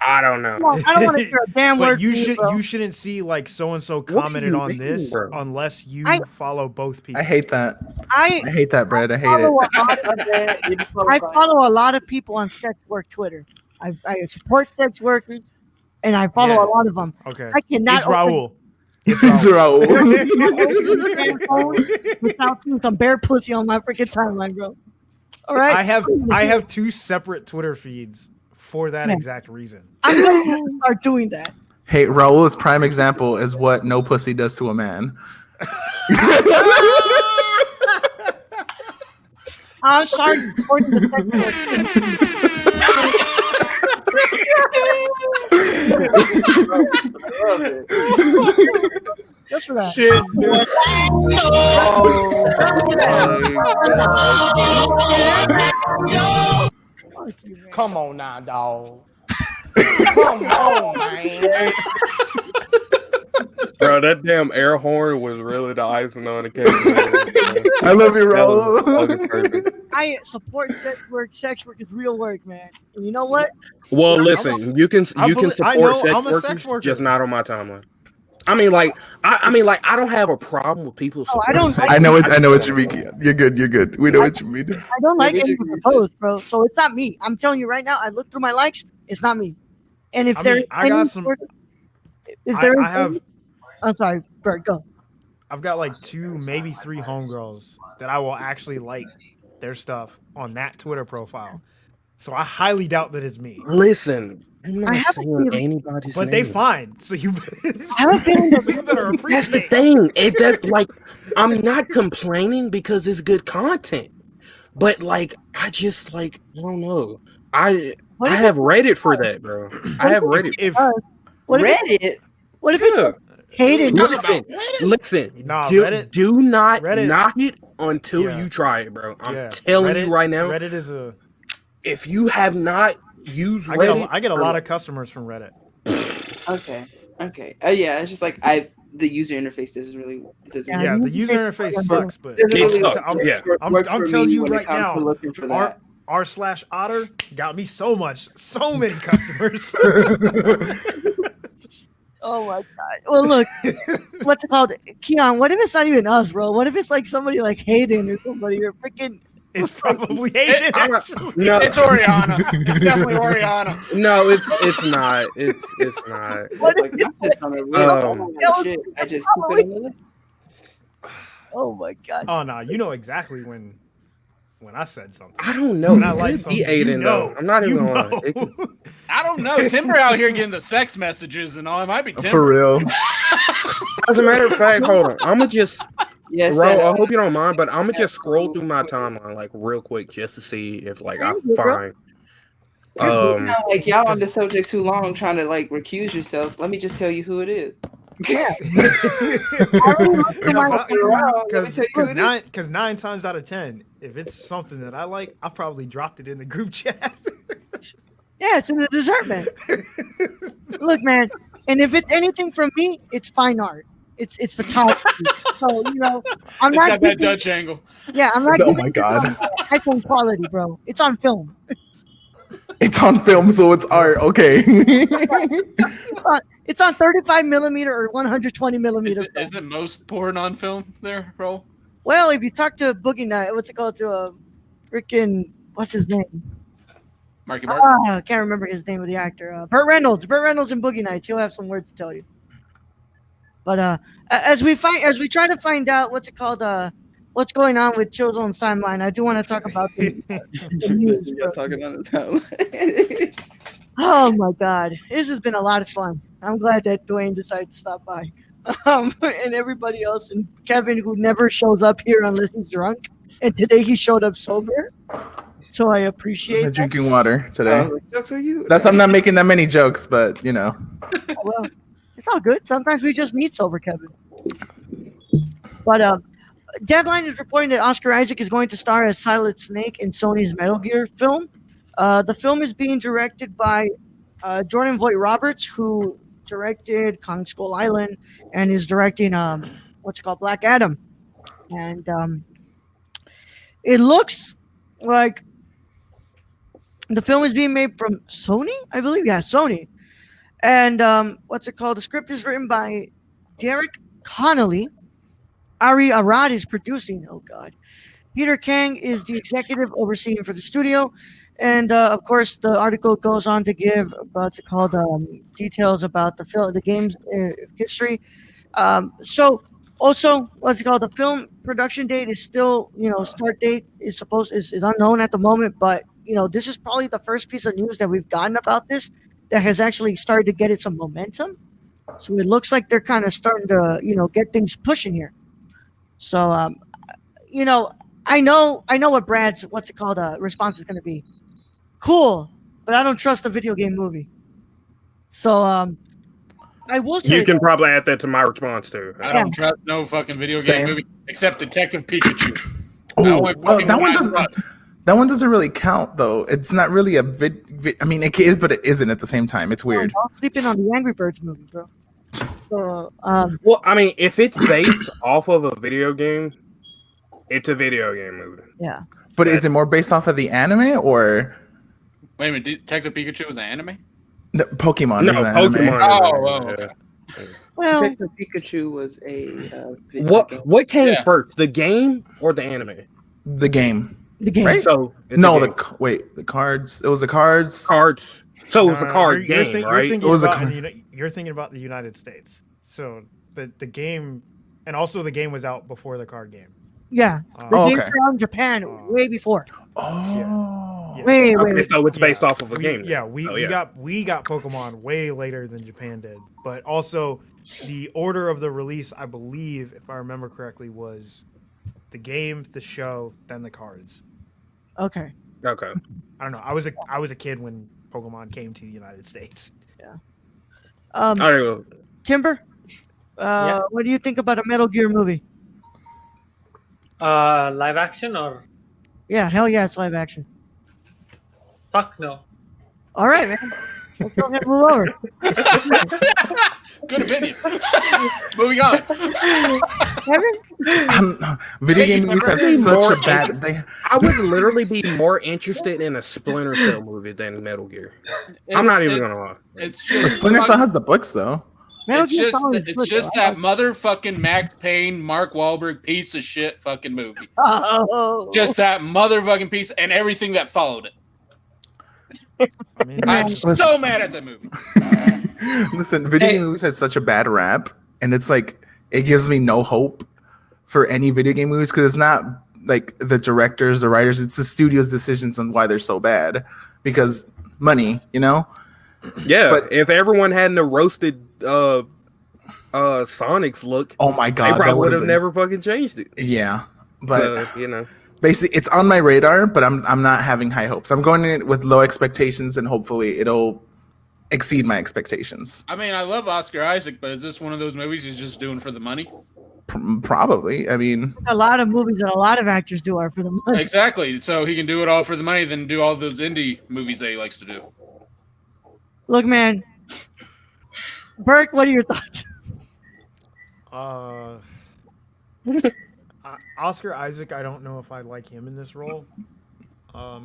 H: I don't know.
C: come on, I don't want to hear a damn word
J: but you
C: from bro.
J: you shouldn't see like so and so
H: What do
J: commented
H: you
J: on
H: mean,
J: this
H: bro?
J: unless you
C: I-
J: follow both people.
G: I hate that.
C: I
G: I hate that, Brad. I hate
C: follow
G: it.
C: a lot of, I
E: follow.
C: follow a lot of people on sex work Twitter. I support sex workers, and I follow
J: Yeah.
C: a lot of them.
J: Okay.
C: I cannot
J: It's
C: open
J: Raul. It's
G: It's
J: Raul.
G: Raul.
C: without seeing some bare pussy on my freaking timeline, bro. All right,
J: I have two separate Twitter feeds for that
C: Yeah.
J: exact reason.
C: I'm gonna start doing that.
G: Hey, Raul's prime example is what no pussy does to a man.
C: I'm sorry for supporting the sex work. Just for that.
D: Shit.
C: Fuck you, man.
K: Come on now, dog. Come on, man.
H: Bro, that damn air horn was really the icing on the cake.
G: I love you,
H: That was
G: Raul.
H: fucking perfect.
C: I support sex work. Sex work is real work, man. And you know what?
H: Well,
J: I'm
H: listen, you can
J: I
H: support
J: know,
H: sex
J: I'm a
H: workers,
J: sex worker.
H: just not on my timeline. I mean, like, I don't have a problem with people.
C: Oh, I
H: supporting
C: don't-
H: sex
G: I know
H: workers.
G: it. I know what you mean. You're good. You're good. We know what you mean.
C: I don't like
E: we
C: any
E: just-
C: of the posts, bro. So it's not me. I'm telling you right now. I looked through my likes. It's not me. And if
J: I
C: there,
J: mean, I got some-
C: Is there?
J: I have-
C: I'm sorry, Bert. Go.
J: I've got like 2, maybe 3 homegirls that I will actually like their stuff on that Twitter profile. So I highly doubt that it's me.
H: Listen, I'm
C: I
H: not
C: have a
H: saying
C: feeling-
H: anybody's
J: But
H: name.
J: they fine. So you,
C: I have a feeling that-
J: so you better
H: That's the
J: appreciate.
H: thing. That's like, I'm not complaining because it's good content, but like, I just like, I don't know. I
C: What if
H: have
C: it's-
H: Reddit for that, bro. I have Reddit.
J: If
C: What if
E: Reddit.
C: What if
H: Yeah.
C: it's hated?
H: Listen.
J: Nah,
H: do,
J: Reddit-
H: do not
J: Reddit-
H: knock it until
J: Yeah.
H: you try it, bro. I'm
J: yeah,
H: telling
J: Reddit-
H: you right now.
J: Reddit is a.
H: If you have not used
J: I
H: Reddit,
J: get a lot of customers from Reddit.
E: Okay. Yeah, it's just like the user interface doesn't.
C: Yeah,
J: Yeah,
C: you
J: the user
C: can-
J: interface sucks, but
E: Doesn't
H: It
E: really
H: sucks,
E: work
H: yeah.
E: for-
J: I'm
E: work for
J: telling
E: me
J: you
E: when it
J: right
E: comes
J: now,
E: to looking for that.
J: r/otter got me so many customers.
C: Oh my god. Well, look, what's it called? Keon, what if it's not even us, bro? What if it's like somebody like Hayden or somebody or freaking?
J: It's probably Hayden.
H: I'm not-
J: actually.
H: no,
D: It's Oriana. It's definitely Oriana.
H: no, it's not. It's not.
C: What
E: Like,
C: if
E: I'm
C: it's
E: just on a real
H: Um,
E: shit. I just keep it in the list.
C: Oh my god.
J: Oh no, you know exactly when I said something.
H: I don't know.
J: When I
H: It
J: like
H: could
J: something,
H: be Aiden, though. I'm not even
J: you
H: gonna lie.
J: know.
H: It could-
D: I don't know. Timber out here getting the sex messages and all. It might be Timber.
G: For real.
H: As a matter of fact, hold on. I'm gonna just,
E: Yes,
H: Ro,
E: that-
H: I hope you don't mind, but I'm gonna just scroll through my timeline like real quick just to see if like I
C: Thank you, bro.
H: find.
E: You know, like y'all on the subject too long, trying to like recuse yourself. Let me just tell you who it is.
C: Yeah.
J: Because 9 times out of 10, if it's something that I like, I've probably dropped it in the group chat.
C: Yeah, it's in the dessert, man. Look, man, and if it's anything from me, it's fine art. It's photography. So I'm
D: It's
C: not.
D: got that
C: giving-
D: Dutch angle.
C: Yeah, I'm not.
G: Oh
C: giving
G: my
C: it
G: God.
C: high quality, bro. It's on film.
G: It's on film, so it's art. Okay.
C: It's on 35 millimeter or 120 millimeter. film.
D: Isn't most porn on film there, bro?
C: Well, if you talk to Boogie Night, what's it called? To freaking what's his name?
D: Marky Mark.
C: I can't remember his name of the actor. Burt Reynolds and Boogie Nights. He'll have some words to tell you. But as we try to find out what's it called, what's going on with Chillzone's timeline, I do want to talk about the news.
E: Y'all talking on the time.
C: Oh my God, this has been a lot of fun. I'm glad that Dwayne decided to stop by, and everybody else, and Kevin, who never shows up here unless he's drunk. and today he showed up sober. So I appreciate
G: I'm
C: that.
G: drinking water
E: I
G: today.
E: was like, jokes are you?
G: That's I'm not making that many jokes, but you know.
C: Well, it's all good. Sometimes we just need sober Kevin. But Deadline is reporting that Oscar Isaac is going to star as Silent Snake in Sony's Metal Gear film. The film is being directed by Jordan Voight Roberts, who directed Kong Skull Island and is directing what's it called, Black Adam. And it looks like the film is being made from Sony, I believe. Yeah, Sony. And what's it called? The script is written by Derek Connolly. Ari Arad is producing. Oh God. Peter Kang is the executive overseeing for the studio, and of course, the article goes on to give what's it called details about the film, the game's history. So, also, what's it called? The film production date is still, start date is unknown at the moment, but this is probably the first piece of news that we've gotten about this that has actually started to get it some momentum. So it looks like they're kind of starting to, get things pushing here. So, I know what Brad's response is going to be. Cool, but I don't trust the video game movie. So I will say
H: You can probably add that to my response too.
D: I don't trust no fucking video
G: Same.
D: game movie except Detective Pikachu.
G: Oh, well, that one doesn't really count though. It's not really a I mean, it is, but it isn't at the same time. It's weird.
C: I'm sleeping on the Angry Birds movie, bro. So,
H: Well, I mean, if it's based off of a video game, it's a video game movie.
C: Yeah.
G: But is it more based off of the anime or?
D: Wait a minute, Detective Pikachu was an anime?
G: No, Pokemon.
H: No,
G: is an
H: Pokemon.
G: Anime.
D: Okay.
C: Well,
E: Detective Pikachu was a video game.
H: What came first, the game or the anime?
G: The game.
C: The game.
G: Right?
H: So
G: No, the cards. It was the cards.
H: Cards. So it was a card
J: you're
H: game, right?
J: You're thinking about the United States. So the game, and also the game was out before the card game.
C: Yeah. The game came out in Japan way before.
G: Oh.
J: Yeah.
C: Wait.
H: So it's based off of a game.
J: Yeah, we got Pokemon way later than Japan did. But also the order of the release, I believe, if I remember correctly, was the game, the show, then the cards.
C: Okay.
H: Okay.
J: I don't know. I was a kid when Pokemon came to the United States.
C: Yeah.
H: All right, well,
C: Timber, what do you think about a Metal Gear movie?
F: Live action or
C: Yeah, hell yeah, it's live action.
F: fuck no.
C: All right, man. Let's go ahead and move over.
D: Good opinion. Moving on.
G: Video game movies have such a bad.
H: I would literally be more interested in a Splinter Cell movie than Metal Gear. I'm not even gonna lie.
D: It's
G: But
D: just
G: Splinter Cell has the books though.
D: It's just that motherfucking Max Payne, Mark Wahlberg piece of shit fucking movie.
C: Oh.
D: Just that motherfucking piece and everything that followed it.
J: I mean,
D: I'm so mad at that movie.
G: Listen, video game movies has such a bad rap, and it's like it gives me no hope for any video game movies because it's not like the directors, the writers, it's the studio's decisions on why they're so bad because money,
H: Yeah, but if everyone hadn't roasted Sonic's look,
G: oh my god,
H: they probably would have
G: been...
H: never fucking changed it.
G: Yeah, but
H: so,
G: basically, it's on my radar, but I'm not having high hopes. I'm going in with low expectations, and hopefully, it'll exceed my expectations.
D: I mean, I love Oscar Isaac, but is this one of those movies he's just doing for the money?
G: Probably. I mean,
C: a lot of movies that a lot of actors do are for the money.
D: Exactly. So he can do it all for the money, then do all those indie movies that he likes to do.
C: Look, man. Burke, what are your thoughts?
J: Oscar Isaac, I don't know if I like him in this role,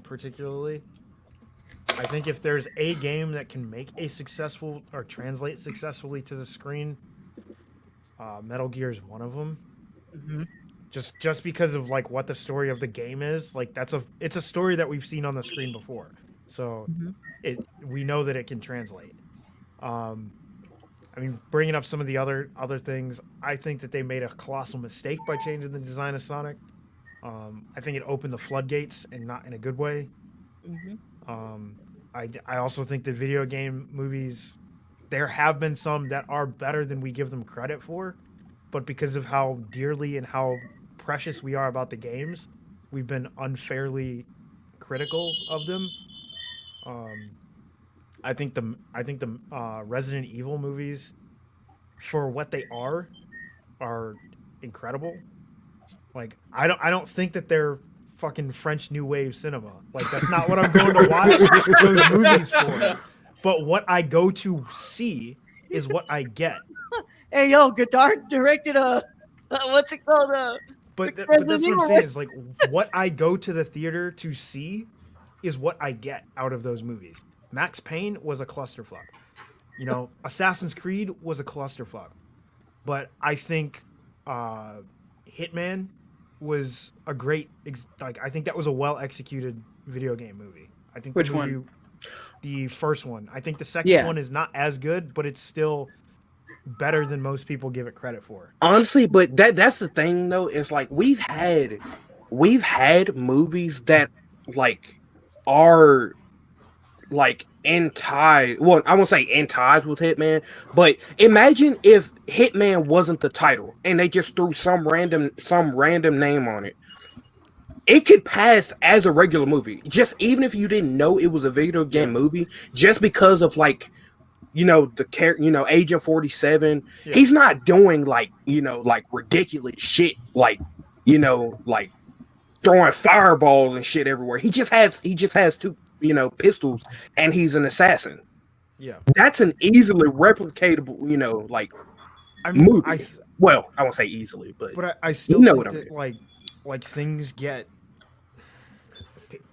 J: particularly. I think if there's a game that can make a successful or translate successfully to the screen, Metal Gear is one of them.
C: Mm-hmm.
J: Just because of like what the story of the game is, like it's a story that we've seen on the screen before, so we know that it can translate. I mean, bringing up some of the other things, I think that they made a colossal mistake by changing the design of Sonic. I think it opened the floodgates and not in a good way.
C: Mm-hmm.
J: I also think that video game movies, there have been some that are better than we give them credit for, but because of how dearly and how precious we are about the games, we've been unfairly critical of them. I think the Resident Evil movies, for what they are incredible. Like I don't think that they're fucking French New Wave cinema. Like that's not what I'm going to watch those movies for. But what I go to see is what I get.
C: Hey, yo, Godard directed a what's it called?
J: But that's what I'm saying. Is like what I go to the theater to see is what I get out of those movies. Max Payne was a clusterfuck. You know, Assassin's Creed was a clusterfuck. But I think Hitman was a great like I think that was a well executed video game movie. I think
E: Which one?
J: The first one. I think the second one is not as good, but it's still better than most people give it credit for.
H: Honestly, but that's the thing though, is like we've had movies that like are like in ties. Well, I won't say in ties with Hitman, but imagine if Hitman wasn't the title and they just threw some random name on it. It could pass as a regular movie, just even if you didn't know it was a video game movie, just because of like, you know, the character, you know, Agent 47. He's not doing like, you know, like ridiculous shit, like, you know, like throwing fireballs and shit everywhere. He just has two, you know, pistols, and he's an assassin.
J: Yeah,
H: that's an easily replicatable, you know, like movie. Well, I won't say easily, but
J: I still
H: know
J: think
H: what I
J: that,
H: mean.
J: like things get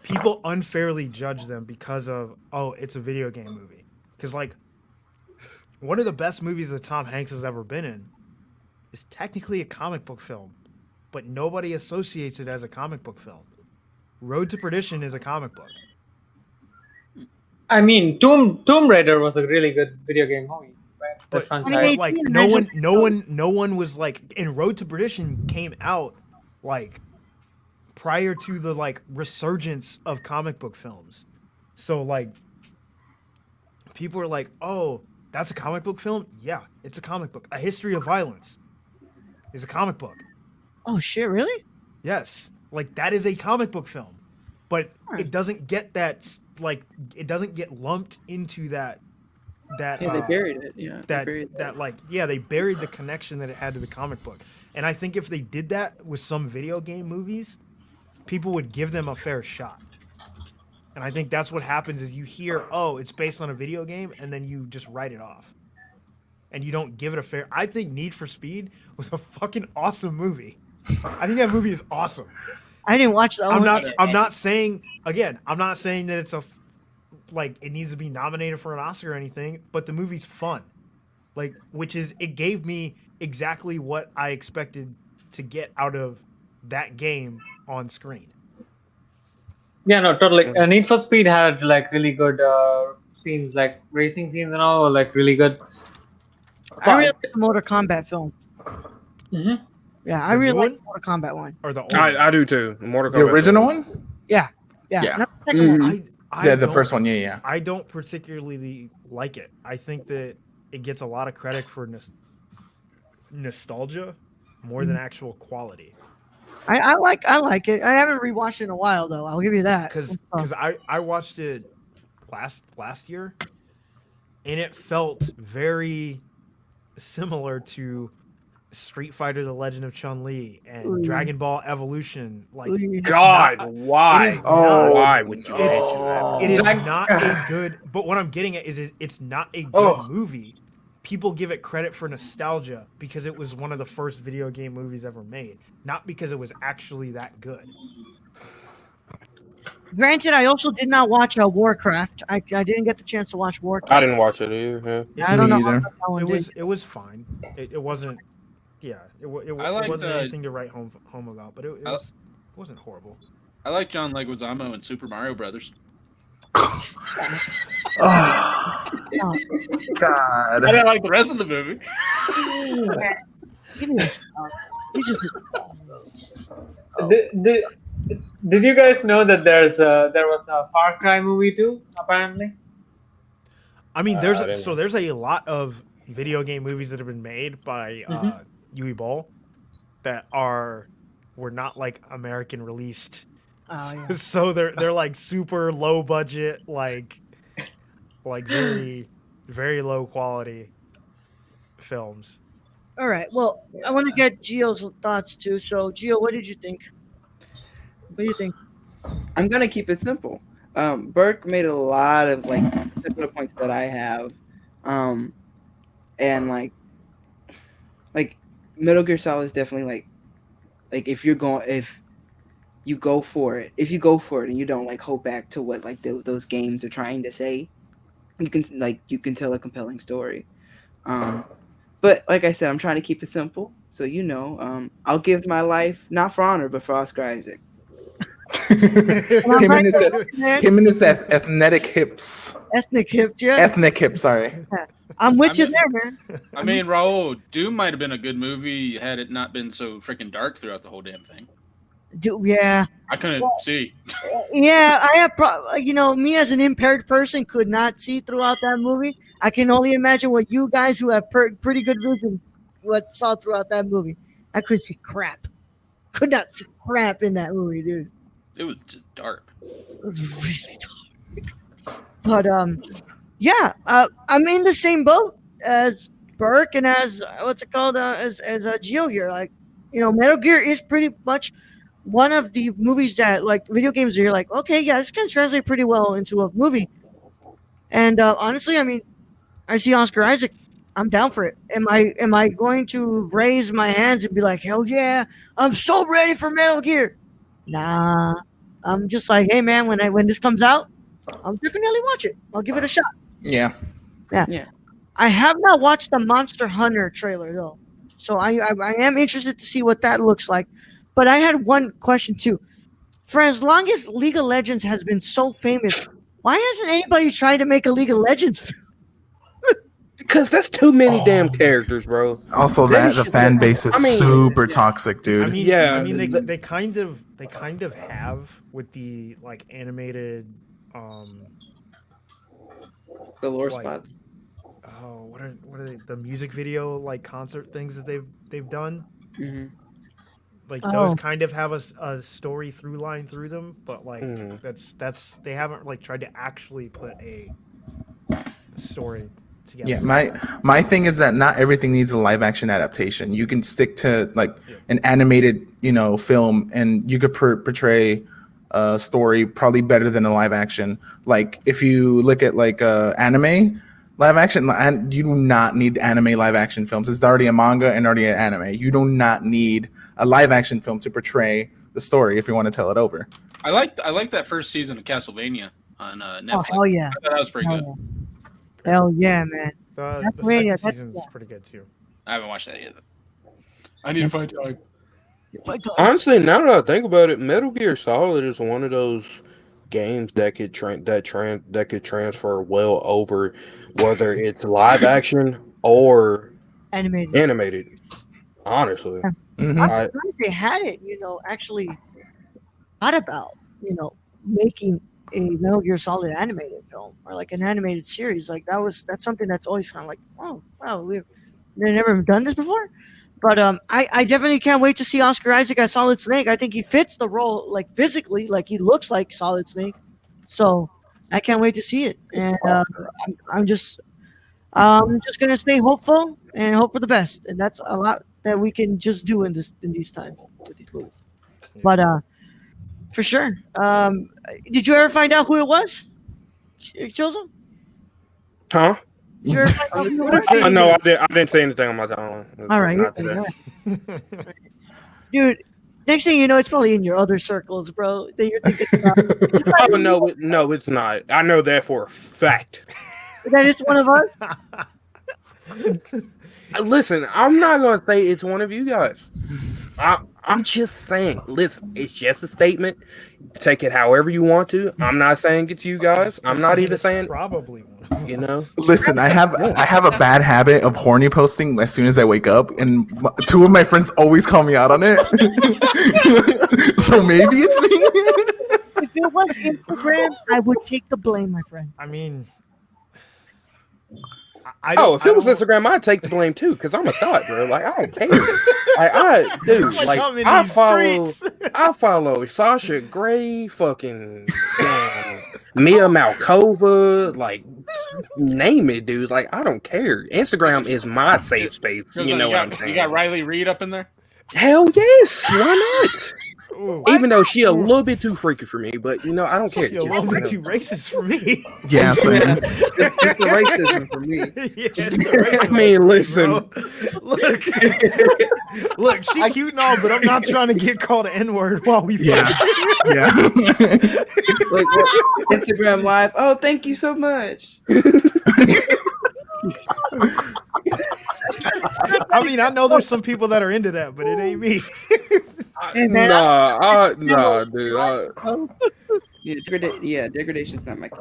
J: people unfairly judge them because of it's a video game movie. Because like one of the best movies that Tom Hanks has ever been in is technically a comic book film, but nobody associates it as a comic book film. Road to Perdition is a comic book.
F: I mean, Tomb Raider was a really good video game movie. Right?
J: But
F: franchise.
J: like no one was like, and Road to Perdition came out like prior to the like resurgence of comic book films. So like people are like, oh, that's a comic book film? Yeah, it's a comic book. A History of Violence is a comic book.
C: Oh shit, really?
J: Yes. Like that is a comic book film. But it doesn't get that, like, it doesn't get lumped into that
E: they buried it. Yeah,
J: they buried the connection that it had to the comic book. And I think if they did that with some video game movies, people would give them a fair shot. And I think that's what happens is you hear, oh, it's based on a video game, and then you just write it off. And you don't give it a fair... I think Need for Speed was a fucking awesome movie. I think that movie is awesome.
C: I didn't watch that one.
J: I'm not saying that it's like it needs to be nominated for an Oscar or anything, but the movie's fun. Like, it gave me exactly what I expected to get out of that game on screen.
F: Yeah, no, totally. Need for Speed had like really good scenes, like racing scenes and all, like really good.
C: I really like the Mortal Kombat film.
F: Mm-hmm.
C: Yeah, I really like the Mortal Kombat one.
J: Or the
H: I do too. Mortal Kombat.
G: The original one?
C: Yeah.
G: Yeah.
C: The
G: first one. Yeah.
J: I don't particularly like it. I think that it gets a lot of credit for nostalgia more than actual quality.
C: I like it. I haven't rewatched it in a while though. I'll give you that.
J: Because I watched it last year, and it felt very similar to Street Fighter: The Legend of Chun-Li and Dragon Ball Evolution. Like,
H: God, why?
J: Why
H: would you?
J: It is not a good. But what I'm getting at is it's not a good movie. People give it credit for nostalgia because it was one of the first video game movies ever made, not because it was actually that good.
C: Granted, I also did not watch Warcraft. I didn't get the chance to watch Warcraft.
H: I didn't watch it either.
C: Yeah, I don't know. How that one
J: It was fine. It wasn't. Yeah, it wasn't anything to write home about, but it wasn't horrible.
D: I like John Leguizamo in Super Mario Brothers.
G: God.
D: I didn't like the rest of the movie.
F: Did you guys know that there was a Far Cry movie too? Apparently.
J: I mean, there's a lot of video game movies that have been made by Uwe Boll that were not like American released
C: Oh yeah.
J: So they're like super low budget, like very very low quality films.
C: All right. Well, I want to get Gio's thoughts too. So, Gio, what did you think? What do you think?
E: I'm gonna keep it simple. Burke made a lot of like similar points that I have, and like Metal Gear Solid is definitely like if you go for it, and you don't like hold back to what like those games are trying to say, you can tell a compelling story. But like I said, I'm trying to keep it simple. So I'll give my life not for honor, but for Oscar Isaac.
G: him and his ethnic hips.
C: Ethnic hip, yeah.
G: Ethnic hip, sorry.
C: I'm with you there, man.
D: I mean, Raul, Doom might have been a good movie had it not been so freaking dark throughout the whole damn thing.
C: Yeah.
D: I couldn't see.
C: Yeah, I have me as an impaired person could not see throughout that movie. I can only imagine what you guys who have pretty good vision saw throughout that movie. I couldn't see crap. Could not see crap in that movie, dude.
D: It was just dark.
C: It was really dark. But yeah, I'm in the same boat as Burke and as what's it called as Gio here. Like, Metal Gear is pretty much one of the movies that like video games are like, okay, yeah, this can translate pretty well into a movie. And honestly, I mean, I see Oscar Isaac. I'm down for it. Am I going to raise my hands and be like, hell yeah, I'm so ready for Metal Gear? Nah, I'm just like, hey man, when this comes out, I'll definitely watch it. I'll give it a shot.
G: Yeah.
C: I have not watched the Monster Hunter trailer though, so I am interested to see what that looks like. But I had one question too. For as long as League of Legends has been so famous, why hasn't anybody tried to make a League of Legends film?
H: Because that's too many damn characters, bro.
G: Also, the fan base is super toxic, dude.
J: I mean, they kind of have with the like animated,
E: the lore spots.
J: Oh, what are they? The music video like concert things that they've done.
E: Mm-hmm.
J: Like those kind of have a story through line through them, but like that's they haven't like tried to actually put a story together.
G: Yeah, my thing is that not everything needs a live action adaptation. You can stick to like an animated, film, and you could portray a story probably better than a live action. Like if you look at like anime live action, and you do not need anime live action films. It's already a manga and already an anime. You do not need a live action film to portray the story if you want to tell it over.
D: I like that first season of Castlevania on Netflix.
C: Oh hell yeah!
D: I thought that was pretty good.
C: Hell yeah, man!
J: The second season is pretty good too.
D: I haven't watched that yet. I need to find time.
H: Honestly, now that I think about it, Metal Gear Solid is one of those games that could transfer well over, whether it's live action or animated. Honestly,
C: I'm surprised they had it. Actually thought about making a Metal Gear Solid animated film or like an animated series. Like that's something that's always kind of like, oh wow, they've never done this before. But I definitely can't wait to see Oscar Isaac as Solid Snake. I think he fits the role, like physically, like he looks like Solid Snake. So I can't wait to see it. And I'm just gonna stay hopeful and hope for the best. And that's a lot that we can just do in these times with these movies. But for sure. Did you ever find out who it was? Joseph?
H: Huh?
C: Did you ever find out who it was?
H: No, I didn't say anything on my phone.
C: All right. Dude, next thing you know, it's probably in your other circles, bro. That you're thinking about.
H: Oh, no, it's not. I know that for a fact.
C: That it's one of us?
H: Listen, I'm not going to say it's one of you guys. I'm just saying, listen, it's just a statement. Take it however you want to. I'm not saying it's you guys. I'm not even saying
J: probably.
G: Listen, I have a bad habit of horny posting as soon as I wake up, and two of my friends always call me out on it. So maybe it's me.
C: If it was Instagram, I would take the blame, my friend.
J: I mean,
H: If it was Instagram, I'd take the blame too, because I'm a thought, bro. Like, I don't care. I follow Sasha Grey, fucking Mia Malkova, like, name it, dude. Like, I don't care. Instagram is my safe space. You know what I'm saying?
D: You got Riley Reid up in there?
H: Hell yes. Why not? Ooh. Even though she a little bit too freaky for me, but you know, I don't care.
J: She's a little bit too racist for me.
G: Yeah, same.
E: It's the racism for me.
H: I mean, listen.
J: Look, she cute and all, but I'm not trying to get called an N-word while we fight.
G: Yeah.
E: Look, Instagram Live. Oh, thank you so much.
J: I mean, I know there's some people that are into that, but it ain't me.
H: Nah, dude.
E: Degradation's not my key.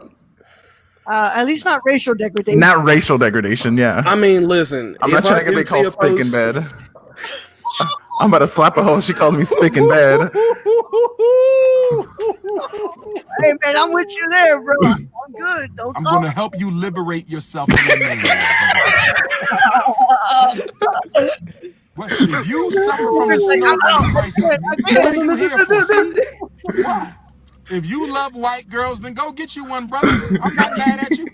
C: At least not racial degradation.
G: Not racial degradation, yeah.
H: I mean, listen.
G: I'm not trying to get called spick in bed. I'm about to slap a hoe. She calls me spick in bed.
C: Hey, man, I'm with you there, bro. I'm good.
L: I'm going to help you liberate yourself from your name. If you suffer from the snowball crisis, what are you here for? See? Why? If you love white girls, then go get you one, brother. I'm not mad at you.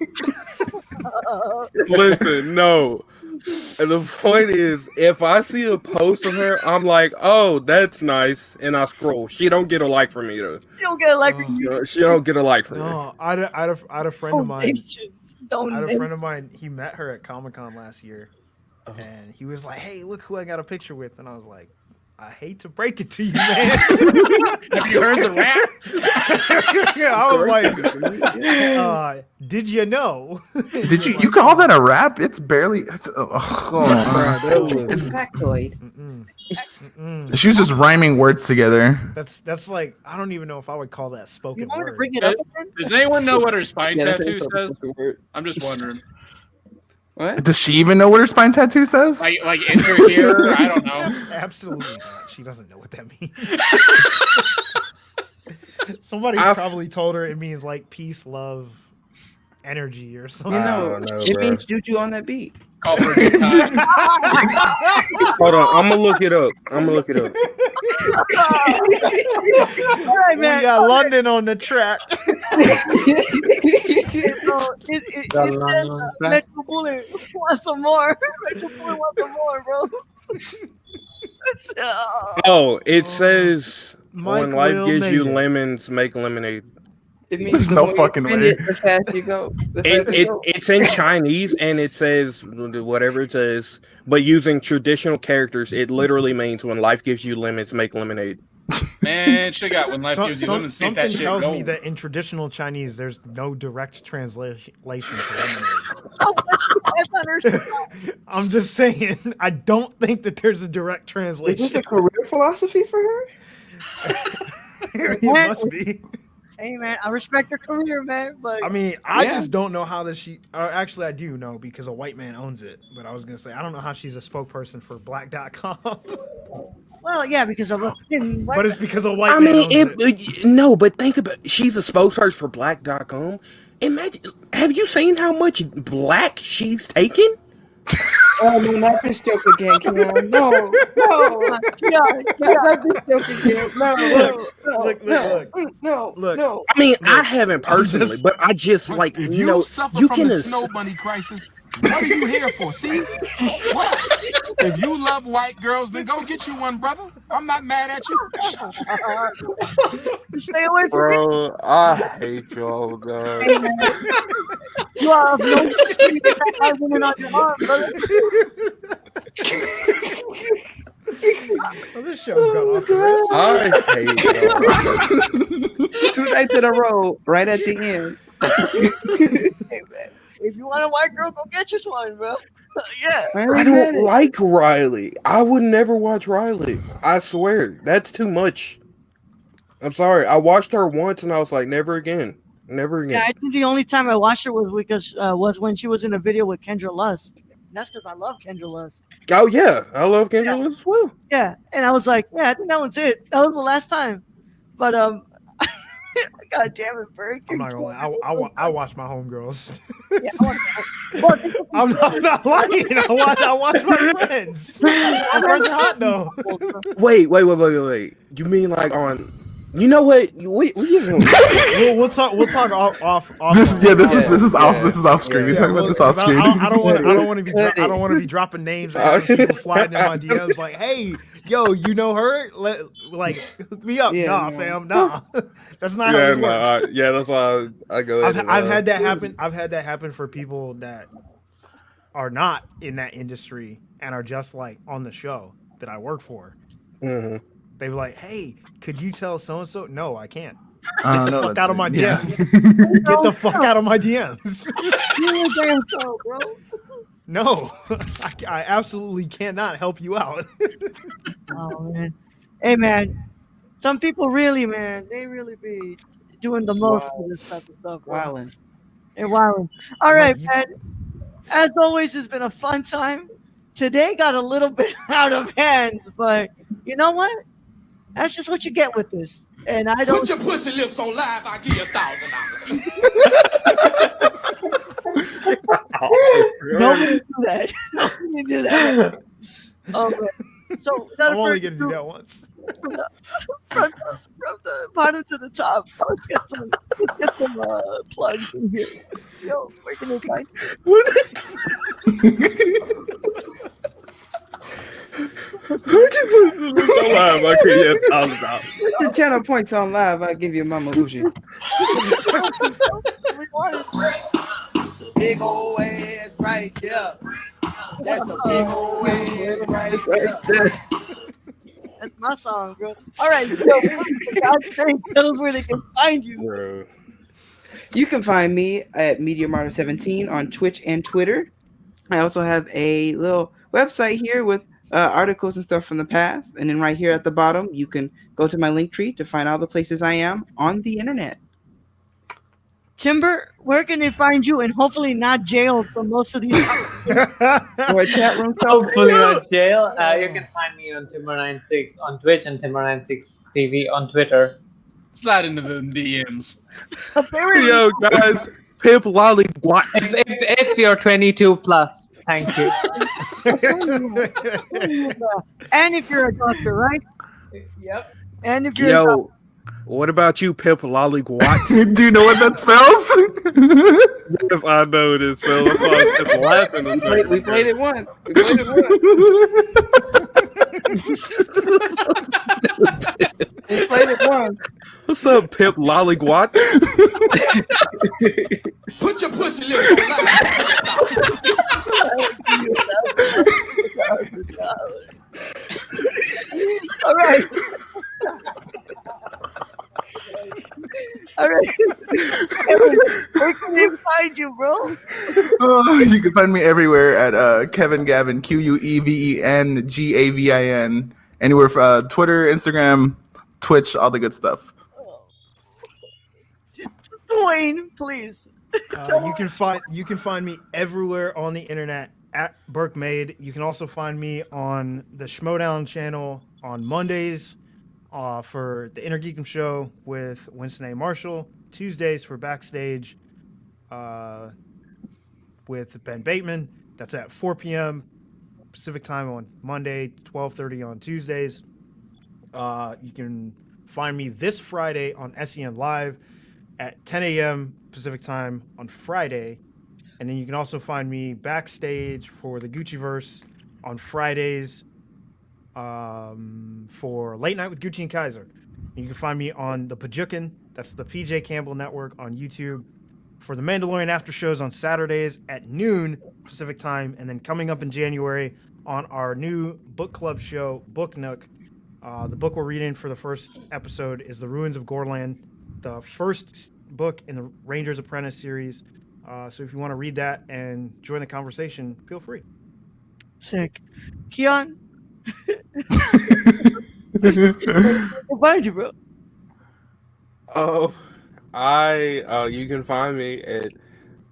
H: Listen, no. And the point is, if I see a post of her, I'm like, oh, that's nice, and I scroll. She don't get a like from me, though.
C: She don't get a like from you.
H: She don't get a like from me.
J: No, I had a friend of mine. He met her at Comic-Con last year. And he was like, hey, look who I got a picture with. And I was like, I hate to break it to you, man.
D: Have you heard the rap?
J: Yeah, I was like, did you know?
G: Did you call that a rap? It's barely. It's
E: factoid.
G: She was just rhyming words together.
J: That's like, I don't even know if I would call that spoken
C: You want
J: word.
C: to bring it up again?
D: Does anyone know what her spine tattoo says? I'm just wondering.
E: What?
G: Does she even know what her spine tattoo says?
D: Like enter here? I don't know.
J: Absolutely not. She doesn't know what that means. Somebody probably told her it means like peace, love, energy, or something.
E: You know, it means juju on that beat.
D: Call for a good time.
H: Hold on, I'm gonna look it up.
C: All right, man.
J: We got London on the track.
C: Metro Bullet wants some more. Metro Bullet wants some more, bro.
H: Oh, it says
J: Mike
H: when life
J: Will
H: gives you
J: made it.
H: lemons, make lemonade.
E: It means
G: There's
E: the
G: no
E: more
G: fucking
E: you spend
G: way.
E: it, the fast you go.
H: It's in Chinese and it says whatever it says, but using traditional characters, it literally means when life gives you lemons, make lemonade.
D: Man, she got when life gives you lemons. Take that
J: Something
D: shit.
J: tells
D: Go.
J: me that in traditional Chinese, there's no direct translation to lemonade. I'm just saying, I don't think that there's a direct
E: Is
J: translation.
E: this a career philosophy for her?
J: It must be.
C: Hey, man, I respect her career, man. But
J: I mean, I just don't know how that actually, I do know because a white man owns it. But I was going to say, I don't know how she's a spokesperson for black.com.
C: well, yeah, because of
J: But it's because a white
H: I
J: man
H: mean,
J: owns it.
H: no, but think about she's a spokesperson for black.com. Imagine, have you seen how much black she's taken?
E: Oh, no, not this joke again, Keon. No. Not this joke again. No.
H: I mean, I haven't personally, but I just like,
L: If
H: you know,
L: suffer
H: you
L: from
H: can
L: the snow bunny crisis, what are you here for? See? What? If you love white girls, then go get you one, brother. I'm not mad at you.
C: Stay away from me.
H: Bro, I hate y'all, guys.
C: You are of no you get that guy woman on your arm, brother.
J: Well, this show's gone off the rails.
H: I hate y'all.
E: 2 nights in a row, right at the end.
C: Hey, man, if you want a white girl, go get you one, bro. Yeah.
H: I don't like Riley. I would never watch Riley. I swear. That's too much. I'm sorry. I watched her once and I was like, never again. Never again.
C: Yeah, I think the only time I watched her was when she was in a video with Kendra Lust. That's because I love Kendra Lust.
H: Oh, yeah. I love Kendra Lewis as well.
C: Yeah, and I was like, yeah, I think that was it. That was the last time. But God damn it, Berg.
J: I'm not gonna lie. I watch my homegirls.
C: Yeah,
J: I'm not lying. I watch my friends. My friends are hot though.
H: Wait. You mean like on? You know what? We just
J: we'll talk off.
G: This is off screen.
H: Yeah.
G: We talk about this off screen.
J: I don't want to be dropping names and people sliding in my DMs like, hey, yo, you know her? Hook me up.
E: Yeah,
J: nah,
E: no.
J: fam, nah. That's not how this works.
H: that's why I go.
J: I've had that happen. I've had that happen for people that are not in that industry and are just like on the show that I work for.
H: Mm-hmm.
J: They were like, hey, could you tell so and so? No, I can't. Get the
G: No,
J: fuck out of my
G: yeah.
J: DMs. Get the fuck out of my DMs.
C: you damn so, bro.
J: No, I absolutely cannot help you out.
C: Oh man, hey man, some people really, man, they really be doing the most for this type of stuff. Bro.
E: Wildin'.
C: They're wilding. All right, man. As always, it's been a fun time. Today got a little bit out of hand, but you know what? That's just what you get with this. And I don't.
K: Put your pussy lips on live. I'll give you $1,000.
C: Nobody do that. Nobody do that. So
J: I'm only gonna do that once.
C: From the bottom to the top. Let's get some plugs in here. Yo, where can they find
E: The channel points on live. I'll give you Mama Uji.
K: Big old ass right there. That's a big old ass right there.
C: That's my song, bro. All right, so tell us where they can find you.
H: Bro.
E: You can find me at MediaMartyr17 on Twitch and Twitter. I also have a little website here with articles and stuff from the past. And then right here at the bottom, you can go to my link tree to find all the places I am on the internet.
C: Timber, where can they find you? And hopefully not jailed for most of these.
E: Or a chat room.
F: Hopefully not jail. You can find me on Timber96 on Twitch and Timber96 TV on Twitter.
D: Slide into the DMs.
H: Yo, guys, Pimp Lolly Guat.
F: If you're 22 plus, thank you.
C: And if you're a doctor, right?
F: Yep.
C: And if you're a doctor.
H: What about you, Pimp Lolly Guat?
G: Do you know what that spells?
H: Yes, I know what it spells. That's why I was just laughing.
E: We played it once. We played it once.
H: What's up, Pimp Lolly Guat?
K: Put your pussy lips on live.
C: All right. All right. Where can they find you, bro?
G: You can find me everywhere at Kevin Gavin, QUEVENGAVIN. Anywhere from Twitter, Instagram, Twitch, all the good stuff.
C: Dwayne, please.
J: You can find me everywhere on the internet at Burkmade. You can also find me on the Schmodown channel on Mondays for the Inner Geekdom Show with Winston A. Marshall. Tuesdays for Backstage with Ben Bateman. That's at 4 p.m. Pacific time on Monday, 12:30 on Tuesdays. You can find me this Friday on SEN Live at 10 a.m. Pacific time on Friday. And then you can also find me backstage for the Gucciverse on Fridays for Late Night with Gucci and Kaiser. You can find me on the Pajukin, that's the PJ Campbell Network on YouTube, for the Mandalorian After Shows on Saturdays at noon Pacific time. And then coming up in January on our new book club show, Book Nook. The book we're reading for the first episode is The Ruins of Gorland, the first book in the Ranger's Apprentice series. So if you want to read that and join the conversation, feel free.
C: Sick. Keon? We'll find you, bro.
H: You can find me at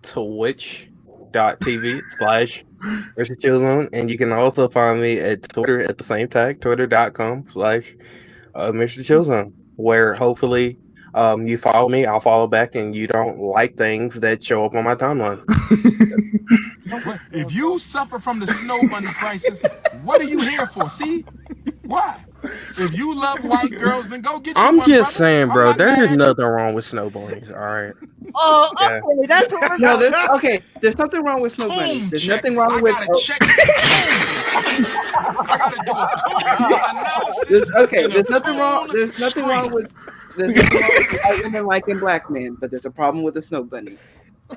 H: twitch.tv/MrChillZone, and you can also find me at Twitter at the same tag, twitter.com/MrChillZone, where hopefully You follow me, I'll follow back, and you don't like things that show up on my timeline.
L: If you suffer from the snow bunny crisis, what are you here for? See? Why? If you love white girls, then go get you
H: I'm
L: one,
H: just
L: brother.
H: saying,
L: I'm
H: bro,
L: not mad
H: there is
L: at you.
H: nothing wrong with snow bunnies, all right?
C: Oh,
H: Yeah.
C: okay, that's what we're
E: No, there's okay. There's something wrong with snow bunnies.
L: Home
E: There's
L: check.
E: nothing wrong
L: I
E: with.
L: gotta check. I gotta do a home analysis.
E: There's nothing wrong. There's nothing wrong with. There's nothing wrong with white women liking black men, but there's a problem with the snow bunny.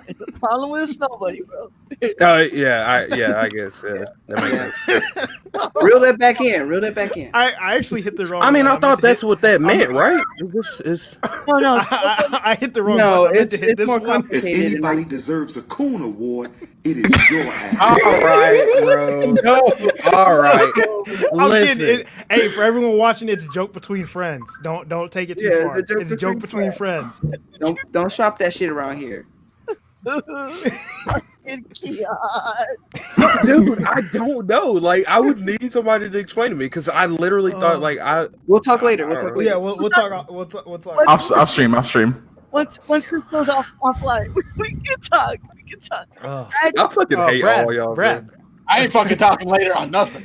C: It's a problem with a snow bunny, bro.
H: I guess. That makes sense.
E: Reel that back in. Reel that back in.
J: I actually hit the wrong.
H: I mean,
J: one.
H: I thought that's what that meant, right?
C: No.
J: I hit the wrong.
E: No,
J: button. I meant to hit
E: it's
J: this
E: more
J: one.
E: complicated.
M: If anybody deserves a Coon Award, it is your ass.
H: All right, bro. No, all right.
J: I'm
H: Listen.
J: kidding. Hey, for everyone watching, it's a joke between friends. Don't take it too
E: Yeah,
J: far.
E: it's
J: It's a joke between friends.
E: Don't shop that shit around here.
H: Dude, I don't know. Like, I would need somebody to explain to me because I literally thought, like,
E: We'll talk later. We'll talk later.
J: Yeah, we'll talk. We'll talk.
G: Off stream.
C: Once this goes offline, we can talk. We can talk.
H: I fucking hate all y'all.
D: Brad. I ain't fucking talking later on nothing.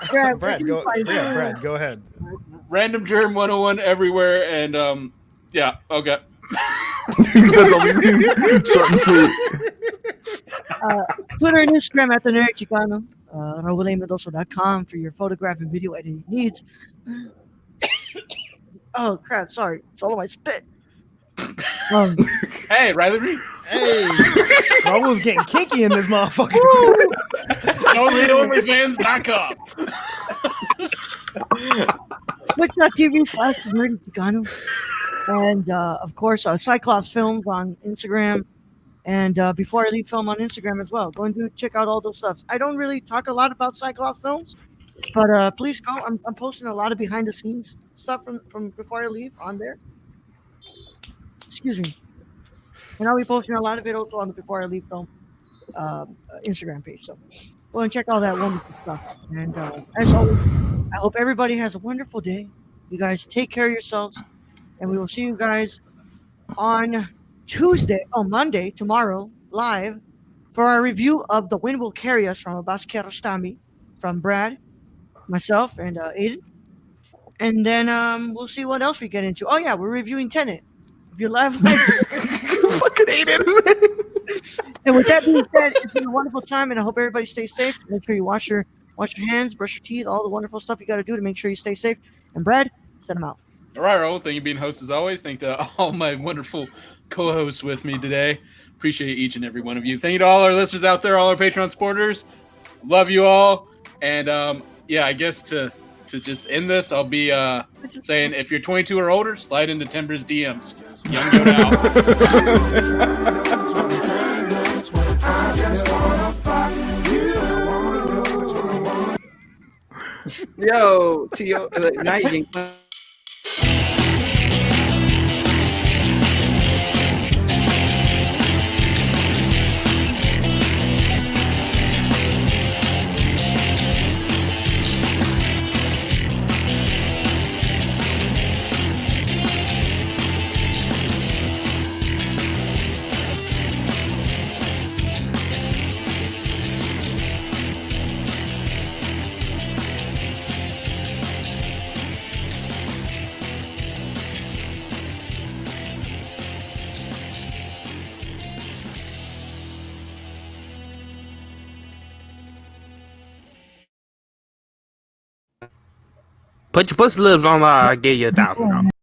J: Brad, go. Yeah, Brad, go ahead.
D: Random Germ 101 everywhere, and yeah, okay.
G: That's all we need. Short and sweet.
C: Twitter and Instagram at the Nerd Chicano. RaulMendoza.com for your photograph and video editing needs. Oh crap! Sorry, it's all on my spit.
D: Hey, Riley.
J: Hey, Raul's getting kinky in this motherfucker.
D: OnlyFans.com.
C: Twitch.tv/Nerdy Chicano. And of course, Cyclops Films on Instagram, and Before I Leave Film on Instagram as well. Go and check out all those stuff. I don't really talk a lot about Cyclops Films, but please go. I'm posting a lot of behind the scenes stuff from Before I Leave on there. Excuse me. And I'll be posting a lot of it also on the Before I Leave Film Instagram page. So go and check all that wonderful stuff. And as always, I hope everybody has a wonderful day. You guys take care of yourselves. And we will see you guys on Monday, tomorrow, live, for our review of The Wind Will Carry Us from Abbas Kiarostami, from Brad, myself, and Ayden. And then we'll see what else we get into. Oh, yeah, we're reviewing Tenet. If you're live, fucking Ayden. And with that being said, it's been a wonderful time, and I hope everybody stays safe. Make sure you wash your hands, brush your teeth, all the wonderful stuff you got to do to make sure you stay safe. And Brad, send them out.
D: All right, Raul. Thank you for being host as always. Thank to all my wonderful co-hosts with me today. Appreciate each and every one of you. Thank you to all our listeners out there, all our Patreon supporters. Love you all. And I guess to just end this, I'll be saying if you're 22 or older, slide into Timber's DMs. Young go now.
E: Yo, Tio, now you can.
H: Put your pussy lips on, I give you $1,000.